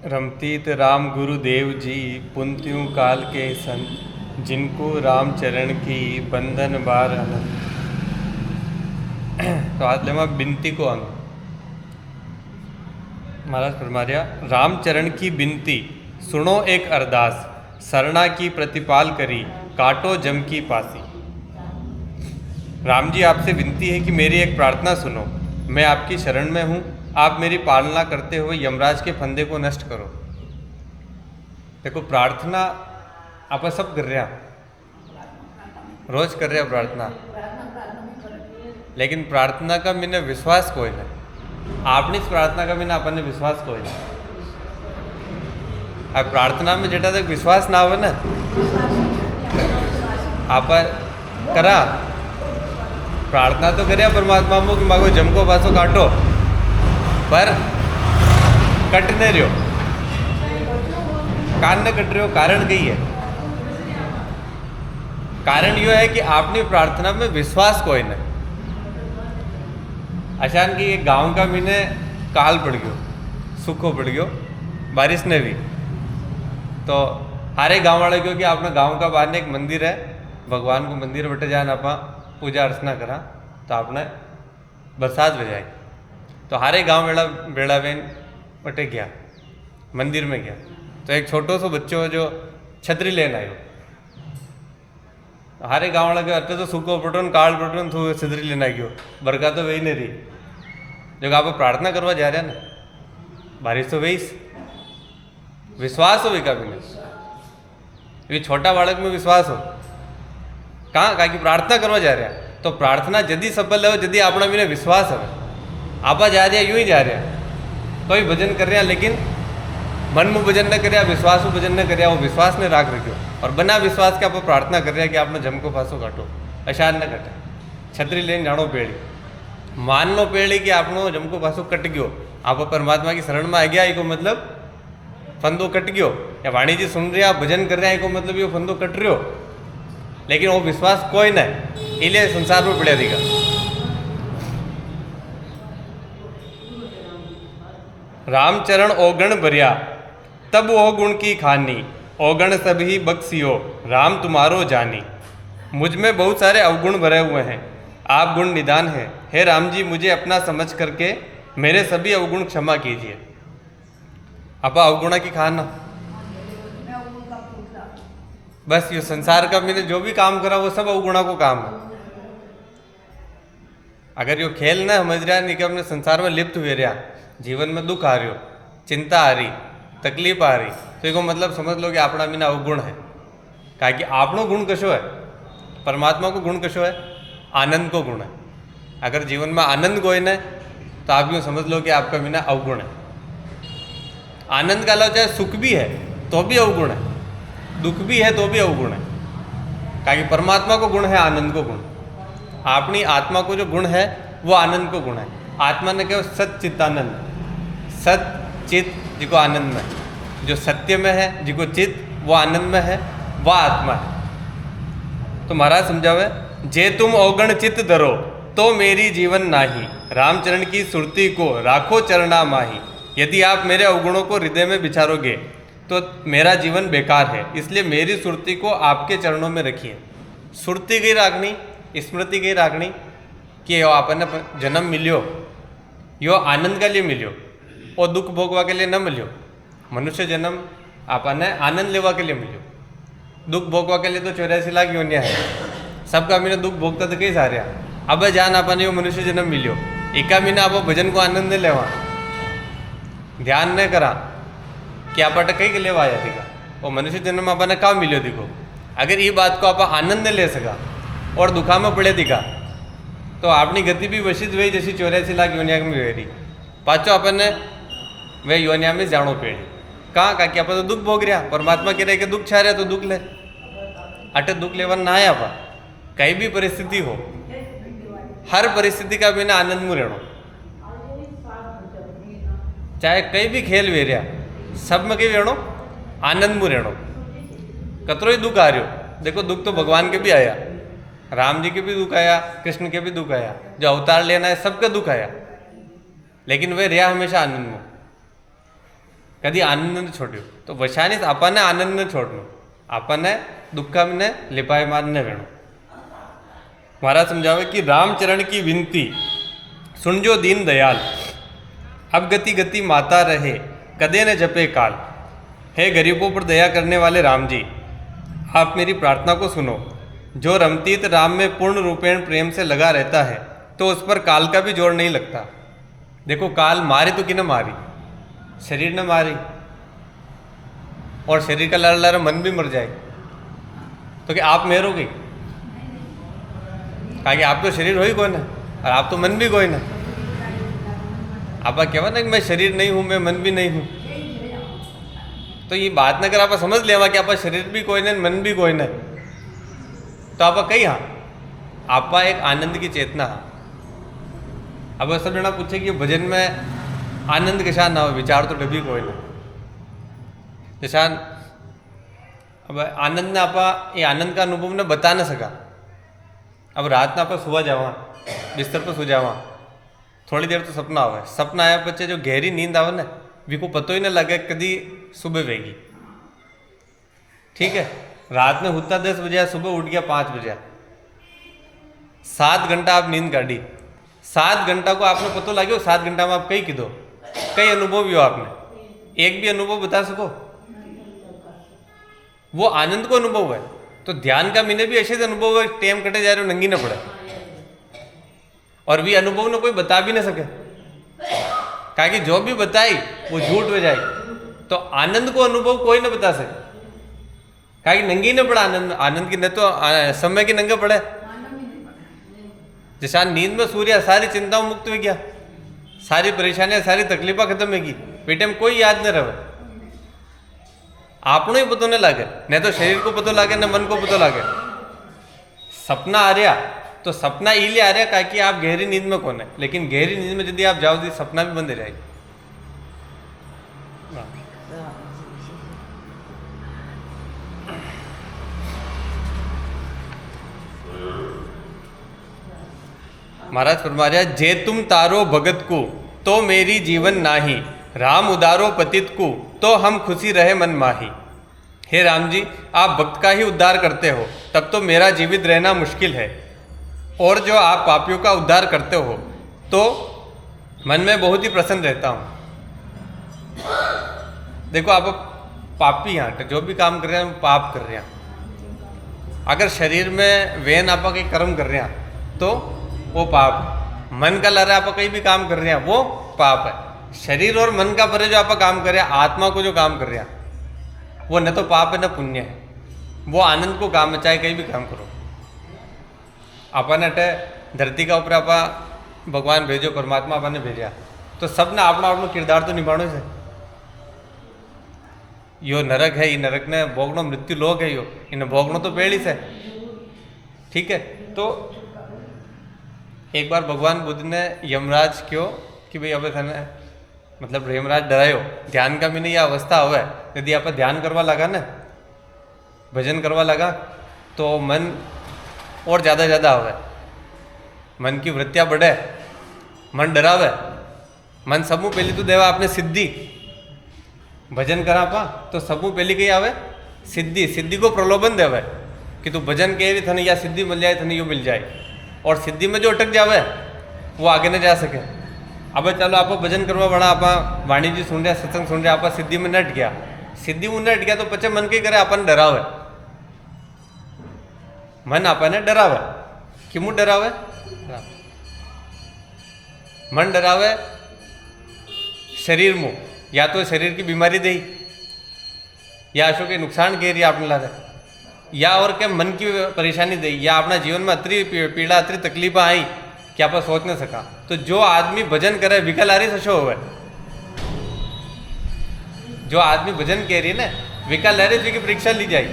रमतीत राम गुरुदेव जी पुंत्यों काल के संत, जिनको राम चरण की बंधन बार अनंत। तो आज लेवा बिनती को अंग महाराज फरमा रहा, रामचरण की बिनती सुनो एक अरदास, सरना की प्रतिपाल करी काटो जम की पासी। राम जी आपसे विनती है कि मेरी एक प्रार्थना सुनो, मैं आपकी शरण में हूँ, आप मेरी पालना करते हुए यमराज के फंदे को नष्ट करो। देखो प्रार्थना आप सब कर रहे हैं, रोज कर रहे हैं प्रार्थना, लेकिन प्रार्थना का मैंने विश्वास कोई नहीं। आपनी प्रार्थना का मैंने अपन विश्वास कोई नहीं। अब प्रार्थना में जेटा तक विश्वास ना हो ना, आप करा प्रार्थना तो करे परमात्मा को कि मांगो जमको पासो काटो, पर कट नहीं रहो, कान न कट रहे हो। कारण कही है, कारण यो है कि आपनी प्रार्थना में विश्वास कोई नहीं। अचान की एक गांव का मैंने काल पड़ गयो, सूखो पड़ गयो, बारिश ने भी, तो हारे गांव वाले क्यों कि आपने गांव का बाहर एक मंदिर है, भगवान को मंदिर बटे जान आप पूजा अर्चना करा तो आपने बरसात हो जाएगी। तो हारे गांव बेड़ा बेन बटे गया, मंदिर में गया, तो एक छोटो सो बच्चो जो छतरी लेन आयो, हारे गाँव वाला गया तो सूखो पटो काल पटो थू छतरी लेना गयो, बरका तो वही नहीं रही। जो आप प्रार्थना करवा जा रहे हैं ना, बारिश तो वही विश्वास हो विका भी नहीं, ये छोटा बालक में विश्वास हो कहाँ कि प्रार्थना करवा जा रहा है। तो प्रार्थना यदि सफल हो, यदि अपना भी विश्वास है, आप जा रहे यूँ ही जा रहे हैं, कोई भजन कर रहे हैं लेकिन मन में भजन न कर, विश्वास में भजन न कर, वो विश्वास ने राख रखो और बिना विश्वास के आप प्रार्थना कर रहे हैं कि आपने जमको फांसो काटो, अशान न कटे, छतरी लेने जानो पेड़ी, मान लो पेड़ी कि आपनो जमको फांसो कट गयो, आप परमात्मा की शरण में आ गया, को मतलब फंदो कट गयो, या वाणी जी सुन रहे भजन कर रहे हैं, को मतलब ये फंदो कट रहे हो, लेकिन वो विश्वास कोई नहीं, इसलिए संसार में पड़े देगा। रामचरण ओगण भरिया तब ओ गुण की खानी, ओगण सभी बख्शियो राम तुम्हारो जानी। मुझ में बहुत सारे अवगुण भरे हुए हैं, आप गुण निदान है, हे राम जी मुझे अपना समझ करके मेरे सभी अवगुण क्षमा कीजिए। आप अवगुणा की खाना, बस ये संसार का मैंने जो भी काम करा वो सब अवगुणा को काम है। अगर यो खेल न समझ रहा नहीं कि अपने संसार में लिप्त हुए रहा, जीवन में दुख आ रही हो, चिंता आ रही, तकलीफ आ रही, तो इसको मतलब समझ लो कि अपना बिना अवगुण है। कहा कि आपनो गुण कशो है, परमात्मा को गुण कशो है, आनंद को गुण है। अगर जीवन में आनंद कोई न तो आप यूँ समझ लो कि आपका बिना अवगुण है। आनंद का लो चाहे सुख भी है तो भी अवगुण है, दुख भी है तो भी अवगुण है। कहा कि परमात्मा को गुण है आनंद को गुण, अपनी आत्मा को जो गुण है वो आनंद को गुण है। आत्मा ने कहा सत चित्तानंद, सत चित्त जिको आनंद में, जो सत्य में है, जिको चित्त वो आनंद में है, वह आत्मा है। तो महाराज समझावे, जे तुम अवगण चित्त धरो तो मेरी जीवन नाही, रामचरण की सुरती को राखो चरणा माही। यदि आप मेरे अवगुणों को हृदय में विचारोगे तो मेरा जीवन बेकार है, इसलिए मेरी सुरती को आपके चरणों में रखिए। सुरती की राखनी, स्मृति की राखनी कि यो आपने जन्म मिलियो, यो आनंद के लिए मिलियो और दुख भोगवा के लिए न मिलियो। मनुष्य जन्म आपने आनंद लेवा के लिए मिलियो, दुख भोगवा के लिए तो 84 लाख योनिया है, सबका मैंने दुख भोगता तो कई सारे। अब जान आपने यो मनुष्य जन्म मिलियो, एका महीना आप भजन को आनंद नहीं लेवा, ध्यान नहीं करा कि आप कई के लेवा आया थी, वो मनुष्य जन्म आपने कहाँ मिलियो दिखो। अगर ये बात को आप आनंद ले सका और दुखा में पड़े दिखा तो अपनी गति भी वशित हुई, जैसी 84 लाख योनिया में हुई रही, पाचो अपने वे योनिया में जानो पेड़ कहाँ का कि आप तो दुख भोग रहा, परमात्मा कह रहे कि दुख छा रहे तो दुख ले, अटे दुख लेवन ना है। आप कहीं भी परिस्थिति हो, हर परिस्थिति का बिना आनंद में रहना, चाहे कहीं भी खेल वे रहा, सब में कहीं रहना आनंद में रहना। कतरो ही दुख आ रहे हो, देखो दुख तो भगवान के भी आया, राम जी के भी दुख आया, कृष्ण के भी दुख आया, जो अवतार लेना है सबका दुख आया, लेकिन वे रहा हमेशा आनंद में। कभी आनंद ने छोड़ो तो वशानी आपने आनंद ने छोड़नो आपने दुख में लिपायमान ने वेणो। महाराज समझावे कि रामचरण की विनती सुनजो दीन दयाल, अब गति गति माता रहे कदे न जपे काल। हे गरीबों पर दया करने वाले राम जी, आप मेरी प्रार्थना को सुनो। जो रमतीत राम में पूर्ण रूपेण प्रेम से लगा रहता है तो उस पर काल का भी जोर नहीं लगता। देखो काल मारे तो किने मारी, शरीर ने मारी, और शरीर का लारा लारा मन भी मर जाए तो क्या आप मेरोगे? कहा कि आप तो शरीर हो ही कोई ना और आप तो मन भी कोई ना। आप कहवा ना कि मैं शरीर नहीं हूँ, मैं मन भी नहीं हूँ, तो ये बात न कर आप समझ लेवा कि आप शरीर भी कोई नहीं मन भी कोई नहीं, तो आप कही हाँ आप एक आनंद की चेतना। अब सब जना पूछे कि भजन में आनंद के साथ ना हो, विचार तो डबी कोई ना जैसा। अब आनंद ने आप ये आनंद का अनुभव ने बता न सका। अब रात ने आप सुवा जावा, बिस्तर पर सो जावा, थोड़ी देर तो सपना आवे, सपना आया पचे जो गहरी नींद आवे ना भी को पतो ही न लगे कदी सुबह वेगी। ठीक है, रात में उठता 10 बजे, सुबह उठ गया 5 बजे, 7 घंटा आप नींद काटी। 7 घंटा को आपने पतो लगे 7 घंटा में आप कई कीधो, कई अनुभव भी हो आपने, एक भी अनुभव बता सको? वो आनंद को अनुभव है। तो ध्यान का मैंने भी ऐसे अनुभव है, टेम कटे जा रहे हो नंगी न पड़े, और भी अनुभव ने कोई बता भी ना सके, कहा कि जो भी बताई वो झूठ हो जाए। तो आनंद को अनुभव कोई न बता सके, कहा कि नंगी न पड़ा आनंद, आनंद की न तो समय की नंगे पड़े। जैसा नींद में सूर्य सारी चिंताओं मुक्त हो गया, सारी परेशानियां सारी तकलीफा खत्म होगी, पेटे में कोई याद न रहे, आपनो ही पतो न लागे, न तो शरीर को पतो लागे न मन को पतो लागे। सपना आ रहा तो सपना इलिए आ रहा कि आप गहरी नींद में कौन है, लेकिन गहरी नींद में यदि आप जाओ तो सपना भी बंद हो जाएगी। महाराज फरमा रहा जे तुम तारो भगत को तो मेरी जीवन नाही, राम उदारो पतित को तो हम खुशी रहे मन माही। हे राम जी, आप भक्त का ही उद्धार करते हो तब तो मेरा जीवित रहना मुश्किल है, और जो आप पापियों का उद्धार करते हो तो मन में बहुत ही प्रसन्न रहता हूँ। देखो आप पापी हैं, जो भी काम कर रहे हैं पाप कर रहे हैं। अगर शरीर में वेन आप कोई कर्म कर रहे हैं तो वो पाप, मन का लहरा आप कहीं भी काम कर रहे हैं वो पाप है। शरीर और मन का परे जो आप काम कर रहे हैं, आत्मा को जो काम कर रहे हैं वो न तो पाप है न पुण्य है, वो आनंद को काम है, चाहे कहीं भी काम करो। अपन अटे धरती का ऊपर आप भगवान भेजो, परमात्मा अपन ने भेजा, तो सब ने अपना अपना किरदार तो निभानो है। यो नरक है, ये नरक ने भोगनो, मृत्यु लोक है, यो इन्हें भोगनो तो पेड़ ही से। ठीक है, तो एक बार भगवान बुद्ध ने यमराज क्यों कि भाई अब थाने मतलब यमराज डरायो, ध्यान का भी नहीं यह अवस्था हो, यदि आप ध्यान करवा लगा ना, भजन करवा लगा तो मन और ज़्यादा हो, मन की वृत्तियाँ बढ़े, मन डरावे, मन सबू पहली तो देवा आपने सिद्धि। भजन करा पा तो सबू पहली कही आवे सिद्धि, सिद्धि को प्रलोभन देवे कि तू भजन कह रही थने या सिद्धि मिल जाए, थने यो मिल जाए, और सिद्धि में जो अटक जावे वो आगे न जा सके। अब चलो आप भजन करवा बड़ा, आप वाणी जी सुन रहे, सत्संग सुन रहे, आप सिद्धि में नट गया, सिद्धि में नट गया तो पचे मन के करे अपन डरावे, मन आपने डरावे, क्यों डरावे? मन डरावे शरीर मुँह, या तो शरीर की बीमारी दे, या अशोक के नुकसान कह रही है आपने लागे, या और क्या मन की परेशानी दे, या अपना जीवन में अतरी पीड़ा अतरी तकलीफ आई कि आप सोच नहीं सका। तो जो आदमी भजन करे विकलारी सशो हुए, जो आदमी भजन कह रही है ना विकलारी जी की परीक्षा ली जाए।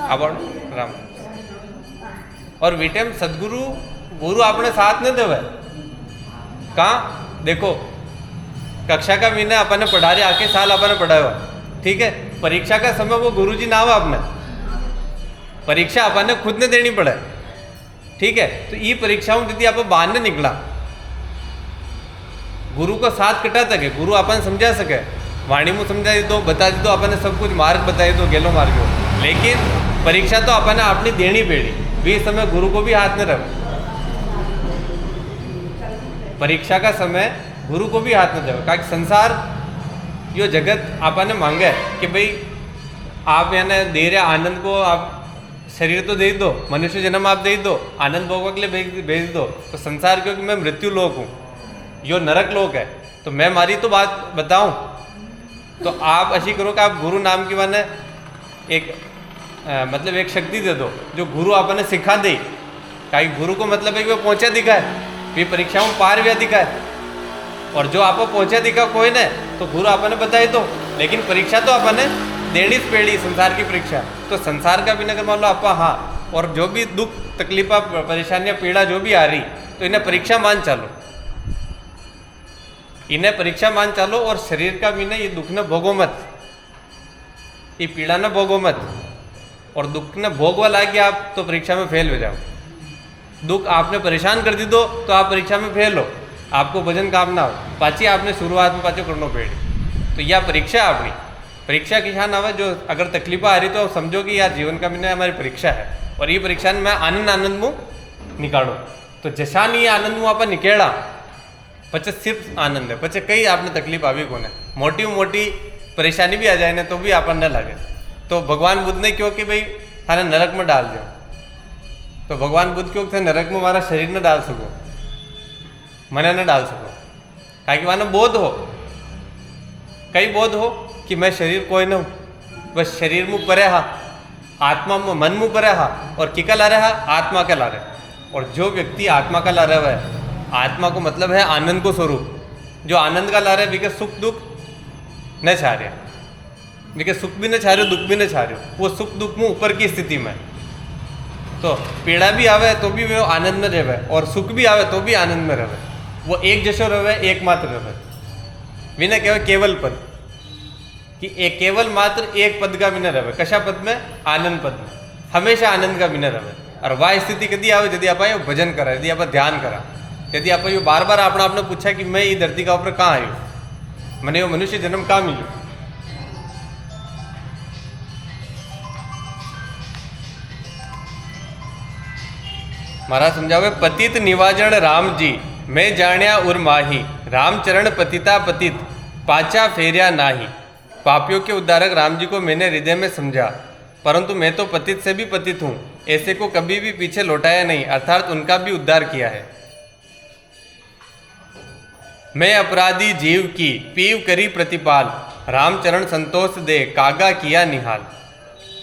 अब राम और विटेम सदगुरु गुरु अपने साथ नहीं देवे, कहाँ देखो कक्षा का महीना अपन ने पढ़ा रहे, आके साल अपन ने पढ़ाया, ठीक है, परीक्षा का समय वो गुरुजी ना हुआ, आपने परीक्षा अपन ने खुद ने देनी पड़े। ठीक है, तो ये परीक्षाओं यदि आप बाहर ने निकला, गुरु को साथ कटा सके, गुरु अपन समझा सके, वाणी में समझा दो, बता दी, तो अपन सब कुछ मार्ग बताई दो, गेलो मार्ग हो। लेकिन परीक्षा तो अपन अपनी देनी पेड़ी, भी समय गुरु को भी हाथ न रहे। परीक्षा का समय गुरु को भी हाथ न देवे, कारण संसार यो जगत आपने मांगे कि भाई आप यानी दे रहे आनंद को, आप शरीर तो दे दो, मनुष्य जन्म आप दे दो, आनंद भोगने के लिए भेज दो, तो संसार क्योंकि मैं मृत्यु लोक हूँ, यो नरक लोक है, तो मैं मारी तो बात बताऊं, तो आप ऐसी करो कि आप गुरु नाम की माने एक मतलब एक शक्ति दे दो जो गुरु आपने सिखा दे। कहीं गुरु को मतलब है कि वो पहुँचा दिखा है, भी परीक्षाओं में पार भी दिखा है, और जो आपको पहुँचा दिखा कोई ने तो गुरु आपने बताई दो, लेकिन परीक्षा तो आपने देनी पेड़ी संसार की परीक्षा। तो संसार का भी नगर मान लो आप, हाँ, और जो भी दुख तकलीफा परेशानियाँ पीड़ा जो भी आ रही, तो इन्हें परीक्षा मान चालो, इन्हें परीक्षा मान चालो, और शरीर का भी ना ये दुख न भोगो मत, ये पीड़ा न भोगो मत, और दुख न भोगवा लागे आप तो परीक्षा में फेल हो जाओ। दुख आपने परेशान कर दी दो तो आप परीक्षा में फेल हो, आपको भजन काम ना हो, पाची आपने शुरुआत में पाचो करनो पेड़ी। तो यह परीक्षा अपनी परीक्षा किसान आवे, जो अगर तकलीफ आ रही तो समझो कि यार जीवन का भी हमारी परीक्षा है, और ये परीक्षा में आनंद मुँह निकालो। तो जैसा नहीं आनंद मुँह आप निकेड़ा पचे सिर्फ आनंद है, पचे कई आपने तकलीफ आवी कोने, मोटी मोटी परेशानी भी आ जाए ना तो भी आपन न लगे। तो भगवान बुद्ध ने क्यों कि भाई थाने नरक में डाल दो, तो भगवान बुद्ध क्यों थे नरक में हमारा शरीर न डाल सको, मने न डाल सको, ताकि वहां बोध हो, कई बोध हो कि मैं शरीर कोई न हूँ, बस शरीर मुँह परे हा, आत्मा में मन मुँह परे हा, और किका ला रहा आत्मा का ला रहे। और जो व्यक्ति आत्मा का ला रहा है, आत्मा को मतलब है आनंद को स्वरूप, जो आनंद का ला रहे बिके सुख दुख न छा रहे, बिके सुख भी न छा रहे, दुख भी न छा रहे, वो सुख दुख में ऊपर की स्थिति में। तो पीड़ा भी आवे तो भी वो आनंद में रहे, और सुख भी आवे तो भी आनंद में रहे, वो एक जैसो रहे, एकमात्र रहे। विना कहवे केवल पद, कि एक केवल मात्र एक पद का भी न रहे, कशा पद में, आनंद पद में, हमेशा आनंद का भी न रहे। और वह स्थिति कदी आवे यदि आप भजन करा, यदि आप ध्यान करा, यदि आप ये बार बार आपने पूछा कि मैं ये धरती का ऊपर कहाँ आयु, मैंने वो मनुष्य जन्म कहाँ मिलो। महाराज समझावे, पतित निवाजन राम जी मैं जाण्या उर माही, रामचरण पतिता पतित पाचा फेरिया नाही। पापियों के उद्धारक राम जी को मैंने हृदय में समझा, परंतु मैं तो पतित से भी पतित हूँ, ऐसे को कभी भी पीछे लौटाया नहीं, अर्थात उनका भी उद्धार किया है। मैं अपराधी जीव की पीव करी प्रतिपाल, रामचरण संतोष दे कागा किया निहाल।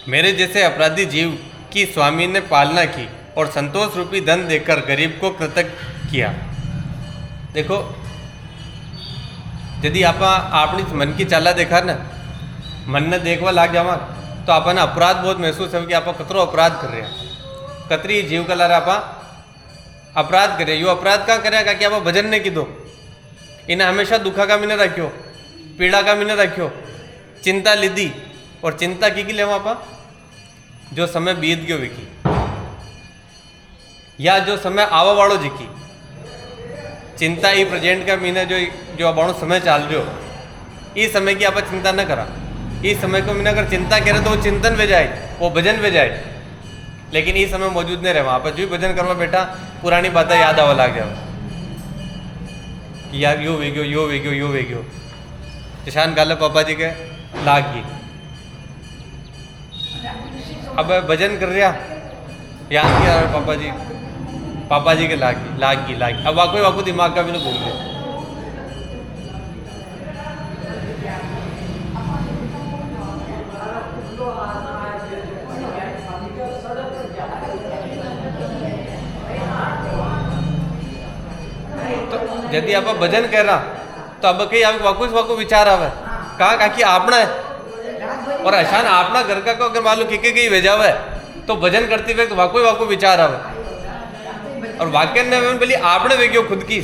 मेरे जैसे अपराधी जीव की स्वामी ने पालना की, और संतोष रूपी धन देकर गरीब को कृतज्ञ किया। देखो, यदि आप अपनी मन की चाला देखा ना, मन ने देखवा लाग जावा, तो अपन अपराध बहुत महसूस है कि आप कतरो अपराध कर रहे हैं, कतरी जीव का लारा आप अपराध करे। यो अपराध क्या करेगा कि आप भजन नहीं कीधो, इन्हें हमेशा दुखा का भी न रखियो, पीड़ा का भी न रखियो, चिंता लीधी, और चिंता की ले आप जो समय बीत गयो विकी, या जो समय आवा वालों जिकी चिंता, ये प्रेजेंट का महीना जो अब समय चाल रहे हो, इस समय की आप चिंता न करा। इस समय को महीना अगर चिंता करे तो वो चिंतन वे जाए, वो भजन वे जाए, लेकिन इस समय मौजूद नहीं रहे। वहाँ पर जो भजन करवा बेटा पुरानी बातें याद आवा लाग जाओ कि यार यो वे गयो, यो वे गयो, यो वे गयो। किसान गाले पापा जी के लाग गई, अब भजन कर रहा याद किया पापा जी के लाग गई। अब वाको दिमाग का भी ना भूल गया। तो यदि आप भजन कर रहा तो अब कहीं आप वाको विचार आवे कहा कि आपना है, और अशान आपना घर का को अगर मान लो कि कहीं भेजावे तो भजन करते हुए वाको विचार आवे, और वाक्य ने बोली आपने वेग्यो खुद की,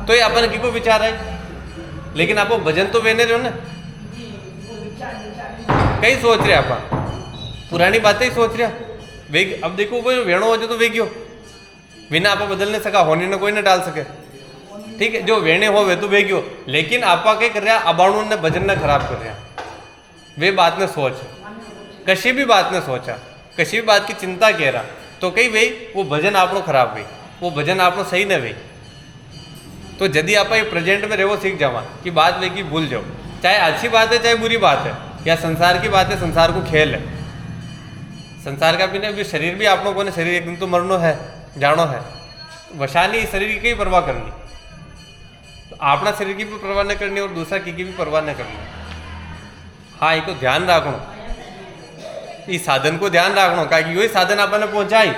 तो ये अपन की को विचार है, लेकिन आप भजन तो वेने रहो ना, कई सोच रहे आप पुरानी बातें ही सोच रहे वेग। अब देखो वो वेणो हो जो तो वेग्यो बिना आप बदल नहीं सका, होने न कोई न डाल सके, ठीक है, जो वेणे हो वे तो वेग्यो, लेकिन आपा कई कर रहा अबाणु ने भजन ने खराब कर रहा, वे बात ने सोच, कशी भी बात ने सोचा, कशी भी बात की चिंता कह रहा, तो कई भाई वो भजन आपनो खराब गई, वो भजन आपनो सही न गई। तो यदि आप ये प्रेजेंट में रहो सीख जावा कि बात वे की भूल जाओ, चाहे अच्छी बात है चाहे बुरी बात है, या संसार की बात है, संसार को खेल है, संसार का भी नहीं, भी शरीर भी आप लोगों ने शरीर एक दिन तो मरनो है, जानो है, वशानी शरीर की परवाह करनी, तो अपना शरीर की भी परवाह न करनी और दूसरा की भी परवाह न करनी। हाँ, ये को ध्यान रखो, इस साधन को ध्यान रखो, कि यही साधन आपने पहुंचाई,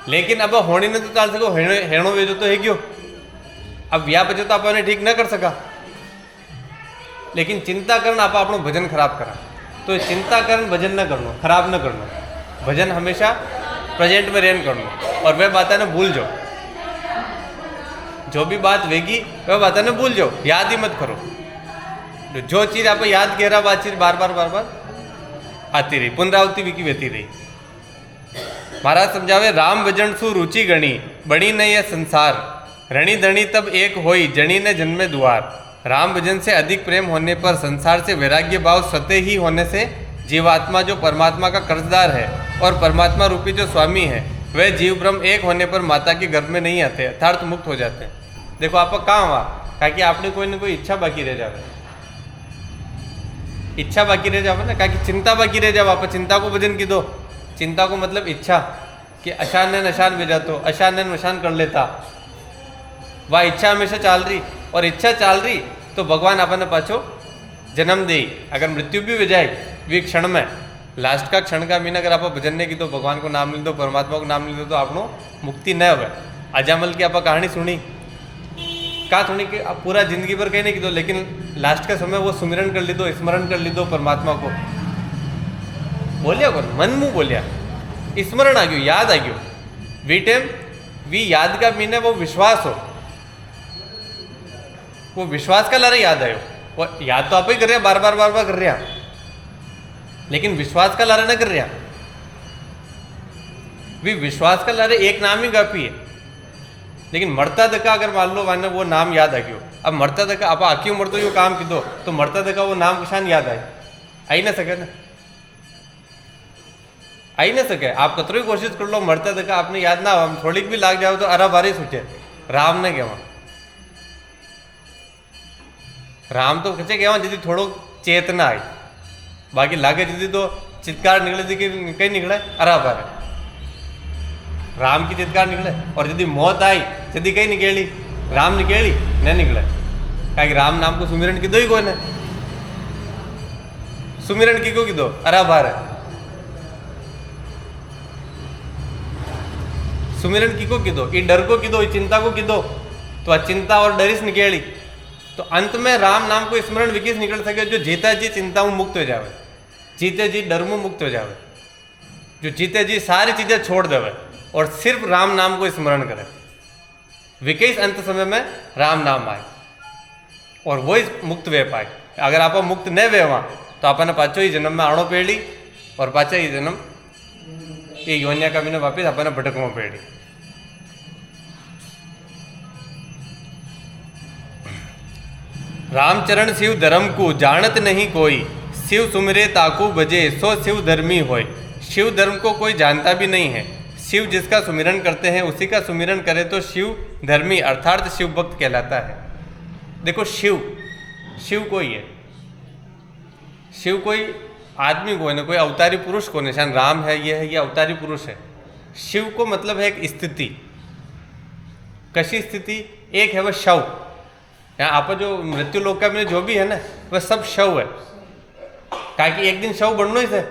लेकिन अब होनी ने तो चाल सको, हेणो वेजो तो है क्यों, अब व्या बचे तो आपने ठीक न कर सका, लेकिन चिंता करना आप अपनो भजन खराब करा, तो चिंता करन भजन न करनो, खराब न करनो, भजन हमेशा प्रेजेंट में रहन करनो, और वह बातें न भूल जाओ, जो भी बात वेगी वह बातें न भूल जाओ, याद ही मत करो, जो चीज आप याद कह रहा बात चीज बार बार आती रही, पुनरावृत्ति विकी वेती रही। महाराज समझावे, राम भजन सु रुचि गणी, बणी नहीं है संसार, ऋणी धनी तब एक होई, जनी ने जन्मे द्वार। राम भजन से अधिक प्रेम होने पर संसार से वैराग्य भाव स्वतः ही होने से जीवात्मा जो परमात्मा का कर्जदार है और परमात्मा रूपी जो स्वामी है, वह जीव ब्रह्म एक होने पर माता के गर्भ में नहीं आते, अर्थात मुक्त हो जाते हैं। देखो आप कहाँ हुआ, ताकि आपने कोई ना कोई इच्छा बाकी रह जावे, इच्छा बाकी रह जावे ना, कि चिंता बाकी रह जावे, आप चिंता को भजन की दो, चिंता को मतलब इच्छा, कि अशान ने नशान भेजा तो अशान ने नशान कर लेता, वह इच्छा हमेशा चाल रही, और इच्छा चाल रही तो भगवान आपने पाछो जन्म दे, अगर मृत्यु भी हो जाए वे क्षण में, लास्ट का क्षण का मीन अगर आप भजन नहीं की तो भगवान को नाम लिख दो, परमात्मा को नाम लिख दो, तो आपनो मुक्ति न हो। अजामल की आप कहानी सुनी, कहा सुनी कि आप पूरा जिंदगी भर कहीं नहीं की दो, लेकिन लास्ट का समय वो सुमिरन कर ली दो, स्मरण कर ली दो परमात्मा को, बोलिया कौन मन मुँह बोलिया, स्मरण आ गयो, याद आ गयो, वी टाइम वी याद का मीन है वो विश्वास हो, वो विश्वास का लारे याद आयो, वो याद तो आप ही कर रहे हैं, बार बार कर रहे हैं, लेकिन विश्वास का लारे ना कर रहे हैं, भी विश्वास का लारे एक नाम ही गापी है, लेकिन मरता धक्का अगर मान लो माने वो नाम याद आ गयो, अब मरता धक्का आप आखी उम्र तो यो काम की दो, तो मरता धक्का वो नाम किसान याद आए, आई ना सके ना, आई ना सके, आप कतरो ही कोशिश कर लो, मरता धक्का आपने याद ना हो, थोड़ी भी लाग जाओ तो अरा बारी सूचे, राम ने कहवा, राम तो कचे कहवा यदि थोड़ो चेतना आई, बाकी लागे यदि तो चित्कार निकले थी कि कहीं निकले अरा बारे, राम की चित्कार निकले, और यदि मौत आई यदि कहीं निकली, राम निकली न निकले, क्या राम नाम को सुमिरन की दो ही कोई ने, सुमिरन की को की दो अरा बारे, सुमिरन की को की दो, ये डर को की दो, ये चिंता को की दो, तो चिंता और डरिस निकली, तो अंत में राम नाम को स्मरण विकिस निकल सके, जो जीता जी चिंता में मुक्त हो जावे, जीते जी डर में मुक्त हो जावे, जो जीते जी सारी चीजें छोड़ देवे और सिर्फ राम नाम को स्मरण करे, विकेश अंत समय में राम नाम आए और वही मुक्त वे पाए। अगर आप मुक्त न वे वहाँ तो आपने पाचो ही जन्म में आड़ो पेड़ी, और पाचा ही जन्म ये योनिया का भी वापिस अपने भटकवा पेड़ी। रामचरण शिव धर्म को जानत नहीं कोई, शिव सुमिरे ताकू बजे सो शिव धर्मी होय। शिव धर्म को कोई जानता भी नहीं है, शिव जिसका सुमिरन करते हैं उसी का सुमिरन करे तो शिव धर्मी अर्थात शिव भक्त कहलाता है। देखो शिव कोई है, शिव कोई आदमी को है ना, कोई अवतारी पुरुष को निशान राम है, ये अवतारी पुरुष है। शिव को मतलब है एक स्थिति, कशी स्थिति, एक है वह शव, यहाँ आप जो मृत्यु लोक का में जो भी है ना वह सब शव है, ताकि एक दिन शव बनना ही है।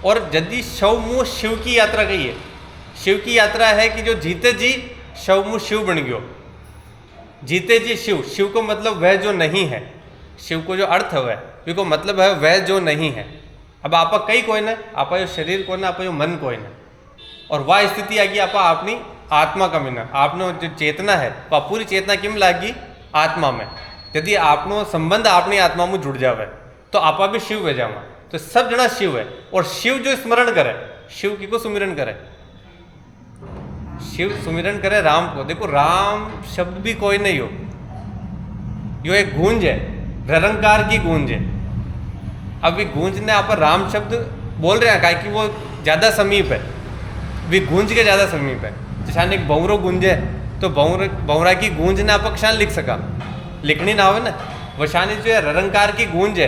और यदि शव मुँह शिव की यात्रा गई है, शिव की यात्रा है कि जो जीते जी शव मुँह शिव बन गयो, जीते जी शिव, शिव को मतलब वह जो नहीं है, शिव को जो अर्थ है को मतलब है वह जो नहीं है। अब आप कई कोई ना, आप जो शरीर को ना, आप जो मन कोई ना, और वह स्थिति आएगी आप अपनी आत्मा का मिना, आपने जो चेतना है वह पूरी चेतना किम लागी आत्मा में। यदि आपनो संबंध अपनी आत्मा में जुड़ जावे तो आप भी शिव हो जावा, तो सब जना शिव है। और शिव जो स्मरण करे, शिव की को सुमिरन करे, शिव सुमिरन करे राम को। देखो राम शब्द भी कोई नहीं हो, यो एक गूंज है, ररंकार की गूंज है। अभी गूंज ने आप राम शब्द बोल रहे हैं क्या कि वो ज़्यादा समीप है, भी गूंज के ज़्यादा समीप है। जैसे एक बहुरो गूंज है तो बहुरा की गूंज ने आप क्षण लिख सका, लिखनी ना हो ना। वशानी जो है ररंकार की गूंज है,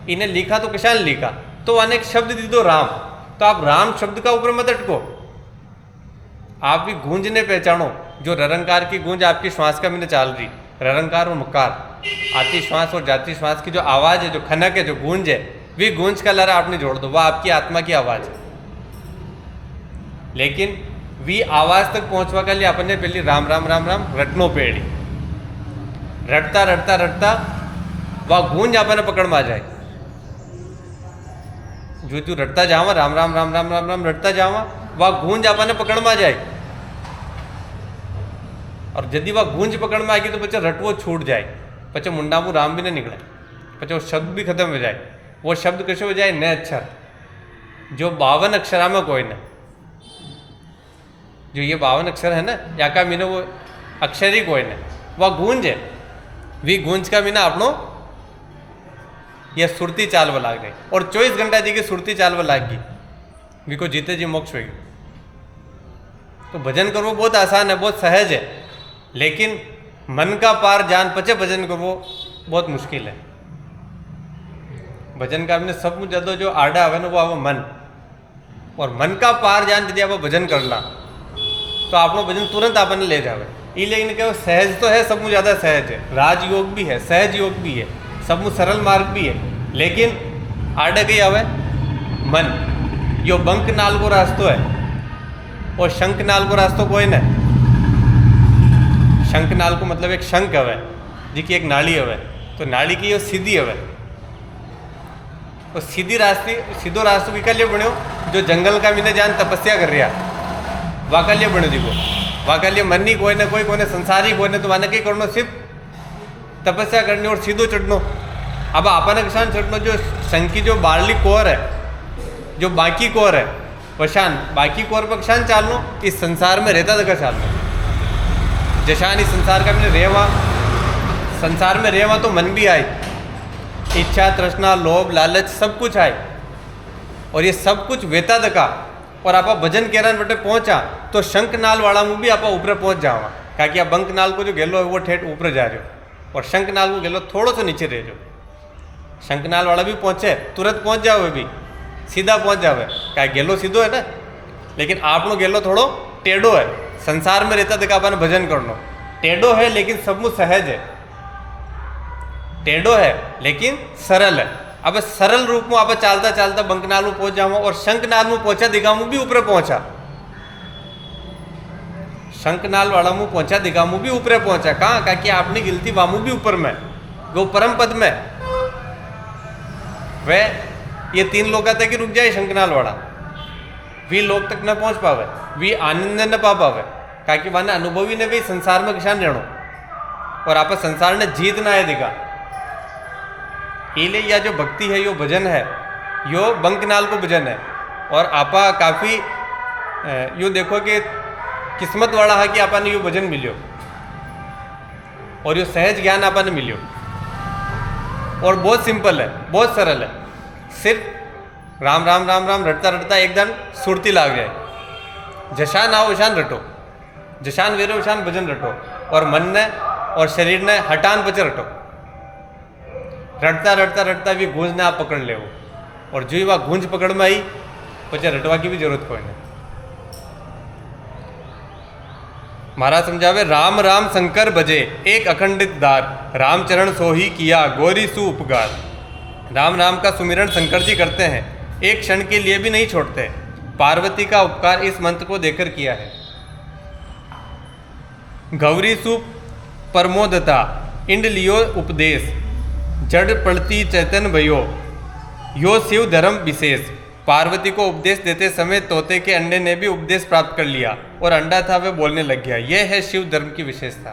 इन्हें लिखा तो किसान लिखा, तो अनेक शब्द दी दो राम, तो आप राम शब्द का ऊपर मत अटको, आप भी गूंज ने पहचानो। जो ररंकार की गूंज आपकी श्वास का मैंने चाल रही, ररंकार और मुकार, आती श्वास और जाती श्वास की जो आवाज़ है, जो खनक है, जो गूंज है, वी गूंज का लहरा आपने जोड़ दो, वह आपकी आत्मा की आवाज़ है। लेकिन वी आवाज़ तक पहुंचवा के लिए अपन ने पहले राम राम राम राम रटनो पेड़ी, रटता रटता रटता वह गूंज अपन पकड़ में आ जाए। जो तू रटता जावा राम राम राम राम राम राम रटता जावा, वह गूंज अपन पकड़ में आ जाए। और यदि वह गूंज पकड़ में आ गई तो बच्चा रटवो छूट जाए, पचे मुंडा मुँह राम भी न निकले, पचे वो शब्द भी खत्म हो जाए। वो शब्द कैसे हो जाए? न अक्षर, जो 52 अक्षरा में कोई न, जो ये 52 अक्षर है ना, या का मीने वो अक्षर ही कोई न, वह गूंज है। वी गूंज का मीना अपनो यह सुरती चालवा लाग गई, और 24 घंटा जी की सुरती चालवा लाग गई, वी को जीते जी मोक्ष होगी। तो भजन करवो बहुत आसान है, बहुत सहज है, लेकिन मन का पार जान पचे भजन करवो बहुत मुश्किल है। भजन का हमने सब मुझे ज़्यादा जो आड़ा आवे ना वो आवे मन, और मन का पार जान यदि आप भजन करना तो आपनो भजन तुरंत आपने ले जावे। ये लेकिन क्या सहज तो है, सब मुझे ज़्यादा सहज है, राजयोग भी है, सहज योग भी है, सब मुझ सरल मार्ग भी है, लेकिन आड़े कहीं आवे मन। यो बंक नाल को रास्तो है और शंख नाल को रास्तो कोई न। शंख नाल को मतलब एक शंख हवे जी की एक नाड़ी हवे, तो नाड़ी की यो सीधी हवे, और सीधी रास्ते सीधो रास्तो किका लिए बण्यो? जो जंगल का मीने जान तपस्या कर रहा वाका लिए बण्यो जी को, वाका लिए मरनी कोई न कोई ने संसारी कोई ने, तो वाने कहीं करनो सिर्फ तपस्या करनी और सीधो चढ़नो। अब आपने किसान चढ़नो जो शंख की जो बारली कोर है, जो बाकी कोर है वशान, बाकी कोर पर किसान चालनो, इस संसार में रहता तक चालनो। जशान इस संसार का मैंने रेवा, संसार में रेवा तो मन भी आए, इच्छा तृष्णा लोभ लालच सब कुछ आए, और ये सब कुछ वेता दका, और आप भजन केरन बटे पहुंचा तो शंख नाल वाला मुँह भी आप ऊपर पहुंच जावा, क्या कि बंक नाल को जो गेलो है वो ठेठ ऊपर जा रहे हो, और शंख नाल को गेलो थोड़ो सो नीचे रह जाओ। शंख नाल वाला भी पहुंचे तुरंत पहुंच जाओ, भी सीधा पहुंच जावे, क्या गेलो सीधो है ना, लेकिन आपनो गेलो थोड़ो टेढ़ो है। संसार में रहता देखा अपन भजन करनो टेढ़ो है, लेकिन सब मुझ सहज है, टेढ़ो है लेकिन सरल है। अब सरल रूप में आप चालता चालता बंकनाल में पहुंच जाओ, और शंखनाल में पहुंचा दिगामू भी ऊपर पहुंचा, शंखनाल वाला मुंह पहुंचा दिगामू भी ऊपर पहुंचा। कहाँ? क्या कि आपने गिलती वामू भी ऊपर में, गो परम पद में, वह ये 3 लोग तक ही रुक जाए शंखनाल वाला, वी लोग तक न पहुंच पावे, वी आनंद न पा पावे, क्या कि वाने अनुभवी ने भी संसार में किसान रहनो, और आप संसार ने जीत ना है दिखा। इले या जो भक्ति है, यो भजन है, यो बंकनाल को भजन है, और आपा काफ़ी यो देखो कि किस्मत वाला है कि आपने यो भजन मिलियो, और यो सहज ज्ञान आपने मिलियो, और बहुत सिंपल है, बहुत सरल है। सिर्फ राम राम राम राम रटता रटता एकदम सुरती लाग जाए, जशान आओ वशान रटो, जशान वेरो वशान भजन रटो, और मन ने और शरीर ने हटान पचे रटो। रटता रटता रटता भी गूंज ने आप पकड़ ले, और जो ही वह गूंज पकड़ में आई पचे रटवा की भी जरूरत कोई नहीं। महाराज समझावे, राम राम शंकर भजे एक अखंडित दार, रामचरण सोही किया गौरी सु उपकार। राम राम का सुमिरन शंकर जी करते हैं, एक क्षण के लिए भी नहीं छोड़ते। पार्वती का उपकार इस मंत्र को देकर किया है। गौरी सु परमोदता इंड लियो उपदेश, जड़ पड़ती चैतन भयो यो शिव धर्म विशेष। पार्वती को उपदेश देते समय तोते के अंडे ने भी उपदेश प्राप्त कर लिया, और अंडा था वह बोलने लग गया। यह है शिव धर्म की विशेषता।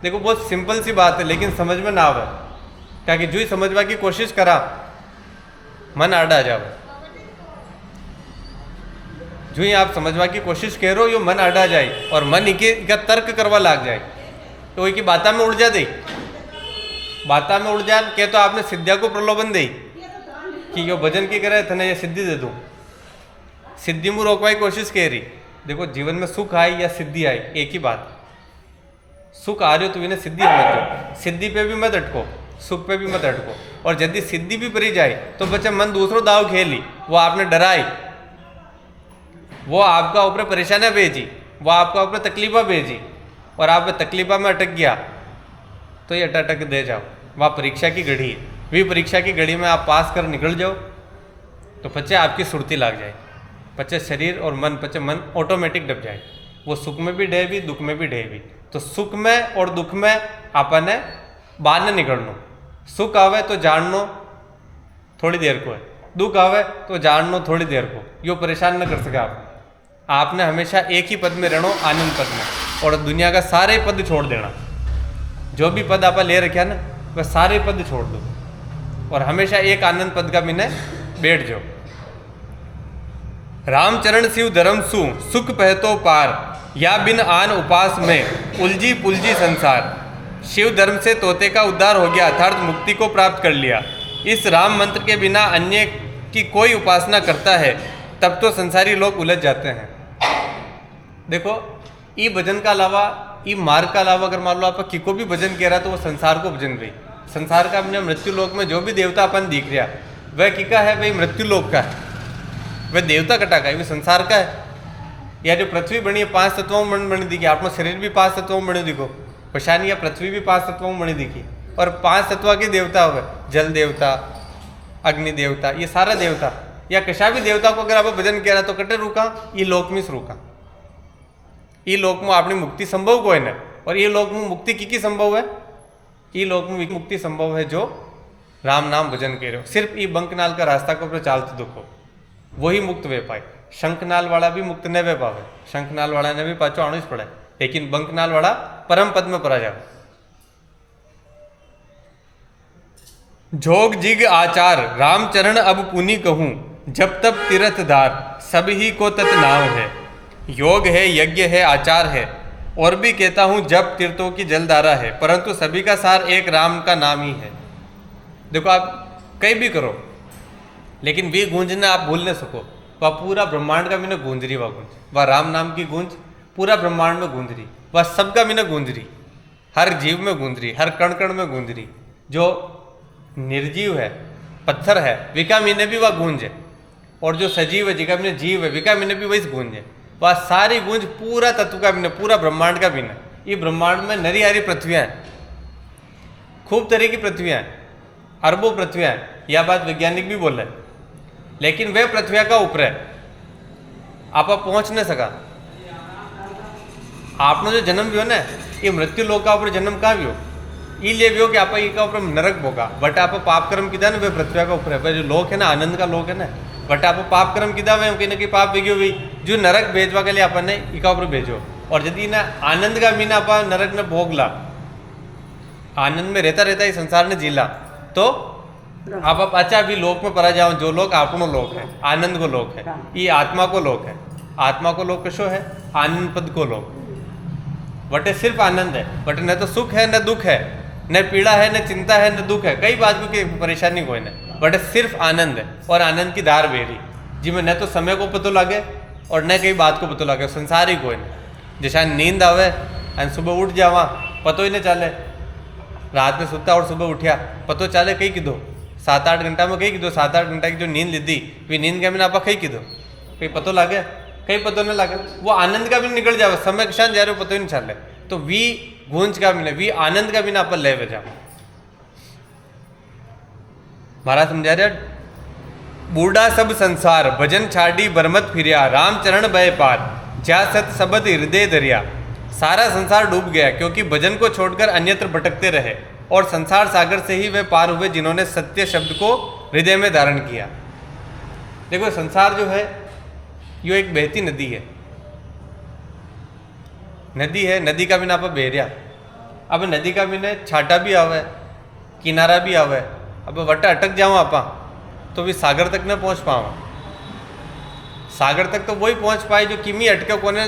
देखो बहुत सिंपल सी बात है, लेकिन समझ में ना आवे, क्या कि जो ही समझवा की कोशिश करा मन आड़ा आ जावे। जो ही आप समझवा की कोशिश करो यो मन अड़ा जाए और मन इका तर्क करवा लाग जाए तो की बाता में उड़ जा दे, बाता में उड़ जा के तो आपने सिद्धिया को प्रलोभन दे कि यो भजन की करे थने ये सिद्धि दे दूँ, सिद्धि में रोकवा की कोशिश कर रही। देखो जीवन में सुख आए या सिद्धि आई एक ही बात, सुख आ रही हो तो इन्हें सिद्धि समझ दो, सिद्धि पे भी मत अटको, सुख पे भी मत अटको। और यदि सिद्धि भी परी जाए तो बच्चे मन दूसरों दाव खेली, वो आपने डराई, वो आपका ऊपर परेशानियां भेजी, वो आपका ऊपर तकलीफा भेजी और आप तकलीफा में अटक गया तो ये अटक दे जाओ। वहाँ परीक्षा की घड़ी है, वी परीक्षा की घड़ी में आप पास कर निकल जाओ तो बच्चे आपकी सुरती लग जाए, बच्चे शरीर और मन बच्चे मन ऑटोमेटिक डब जाए, वो सुख में भी डे भी दुख में भी डे भी। तो सुख में और दुख में आपने बाहर न निकलना, सुख आवे तो जाननो थोड़ी देर को है, दुख आवे तो जाननो थोड़ी देर को, यो परेशान न कर सके आपने हमेशा एक ही पद में रहना, आनंद पद में, और दुनिया का सारे पद छोड़ देना। जो भी पद आप ले रखे ना वह सारे पद छोड़ दो और हमेशा एक आनंद पद का मिने बैठ जाओ। रामचरण शिव धर्म सु सुख पहतो पार, या बिन आन उपास में उलझी पुलझी संसार। शिव धर्म से तोते का उद्धार हो गया अर्थात मुक्ति को प्राप्त कर लिया। इस राम मंत्र के बिना अन्य की कोई उपासना करता है तब तो संसारी लोग उलझ जाते हैं। देखो ई भजन का अलावा ई मार्ग का अलावा अगर मान लो आप किको भी भजन कह रहा तो वो संसार को भजन रही। संसार का अपने मृत्यु लोक में जो भी देवता अपन दिख रहा वह किका है, वही मृत्यु लोक का है, वह देवता कटा का है, वह संसार का है। या जो पृथ्वी बनी है 5 तत्वों में बनी दिखी, आपका शरीर भी 5 तत्वों में बने दिखो, पशानी या पृथ्वी भी 5 तत्वों में बनी दिखी और 5 तत्व के देवता हुए, जल देवता, अग्नि देवता, ये सारा देवता या कशा भी देवता को अगर आप भजन कह रहा तो कटे रुका ये लोक में रुका, ये लोक में अपनी मुक्ति संभव को है ना। और ये लोक में मुक्ति की संभव है, ये लोक में मुक्ति संभव है जो राम नाम भजन कह रहे हो। सिर्फ ये बंकनाल का रास्ता को अपने चालते दुखो वही मुक्त वे पाए। शंखनाल वाला भी मुक्त न वे पावे, शंखनाल वाला ने भी पाचो आणु पड़े, लेकिन बंकनाल वाला परम पद में परा जाए। जोग जिग आचार रामचरण अब पुनि कहूँ, जब तब तीर्थ धार सब ही को तत् नाम है। योग है, यज्ञ है, आचार है, और भी कहता हूँ जब तीर्थों की जलधारा है, परंतु सभी का सार एक राम का नाम ही है। देखो आप कहीं भी करो लेकिन वी गूंजना आप भूल न सको, वह पूरा ब्रह्मांड का मैंने गूंज रही, वह गूंज, वह राम नाम की गूंज पूरा ब्रह्मांड में गूंज रही, वह सबका मैंने गूंज रही, हर जीव में गूंज रही, हर कण कण में गूंज रही। जो निर्जीव है, पत्थर है, विका मैंने भी वह गूंज है, और जो सजीव है जिका मैंने जीव है विका मैंने भी वही गूंज है। वह सारी गूंज पूरा तत्व का मैंने, पूरा ब्रह्मांड का मैंने। ये ब्रह्मांड में नरी हरी पृथ्वियाँ हैं, खूब तरह की पृथ्वियाँ हैं, अरबों पृथ्वियाँ हैं, यह बात वैज्ञानिक भी बोल रहे हैं, लेकिन वह पृथ्वी का ऊपर है, आप पहुंच नहीं सका। आपने जो जन्म भी हो ना ये मृत्यु लोक का ऊपर जन्म कहाँ भी हो, ये भी हो कि आप का ऊपर नरक होगा, बट आप पाप कर्म किया ना वह पृथ्वी का ऊपर है, वह जो लोक है ना आनंद का लोक है ना, बट आप पाप कर्म किया वह कहीं ना कहीं पाप भेजो भी जो नरक भेजवा के लिए अपन ने इका ऊपर भेजो। और यदि ना आनंद का मीना आप नरक ने भोगला, आनंद में रहता रहता ही संसार ने जीला तो आप अच्छा भी लोक में परा जाओ, जो लोक आपनो लोक है, आनंद को लोक है, ये आत्मा को लोक है। आत्मा को लोक कशो है, आनंद पद को लोक, बटे सिर्फ आनंद है, बट न तो सुख है न दुख है, न पीड़ा है न चिंता है न दुख है, कई बात की परेशानी कोई नहीं, बट सिर्फ आनंद है। और आनंद की धार बेरी जिसमें न तो समय को पतो लगे और न कई बात को पतो लगे, संसार ही कोई नहीं। जैसा नींद आवे और सुबह उठ जावा पतो ही नहीं चले, रात में सुता और सुबह उठिया पतो चले कहीं किधो 7-8 घंटा में कहीं किधो 7-8 घंटा की जो नींद लीधी वी नींद के मैंने आप कहीं किधो कहीं पतो लगे, कहीं पतो नहीं लगे, वो आनंद का भी निकल जावे, समय के साथ जा रहे हो पतो ही नहीं चले। तो वी गूंज का भी वी आनंद का भी ना अपन ले जाओ। महाराज समझा रहे, बूढ़ा सब संसार भजन छाड़ी बरमत फिरिया, राम चरण बय पार जा सत सबद हृदय दरिया। सारा संसार डूब गया क्योंकि भजन को छोड़कर अन्यत्र भटकते रहे, और संसार सागर से ही वे पार हुए जिन्होंने सत्य शब्द को हृदय में धारण किया। देखो संसार जो है यो एक बहती नदी है, नदी है, नदी का बिना आप बेरिया, अब नदी का बिना छाटा भी आवे किनारा भी आवे, अब वट अटक जाओ आप तो भी सागर तक न पहुंच पाओ। सागर तक तो वही पहुंच पाए जो किमी अटके कोने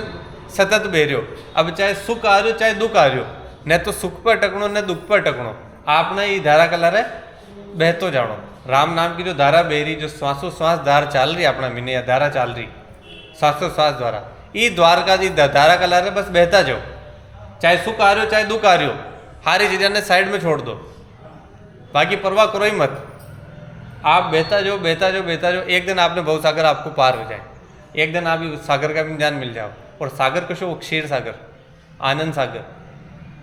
सतत बेरियो। अब चाहे सुख आ रहा चाहे दुख आ रहा, न तो सुख पर अटकणो न दुख पर अटकणो, आपने ये धारा कलर है बहतो जानो। राम नाम की जो धारा बह रही, जो श्वासों श्वास धार चाल रही अपना मिने या धारा चाल रही श्वासों श्वास द्वारा, ये द्वार का जी धारा कलर है, बस बहता जाओ। चाहे सुख आ रहे हो चाहे दुख आ रहे हो, सारी चीज़ें ने साइड में छोड़ दो, बाकी परवाह करो ही मत। आप बहता जाओ बहता जाओ बहता जाओ, एक दिन आपने भव सागर आपको पार हो जाए, एक दिन आप उस सागर का भी ज्ञान मिल जाओ। और सागर कशो क्षीर सागर, आनंद सागर,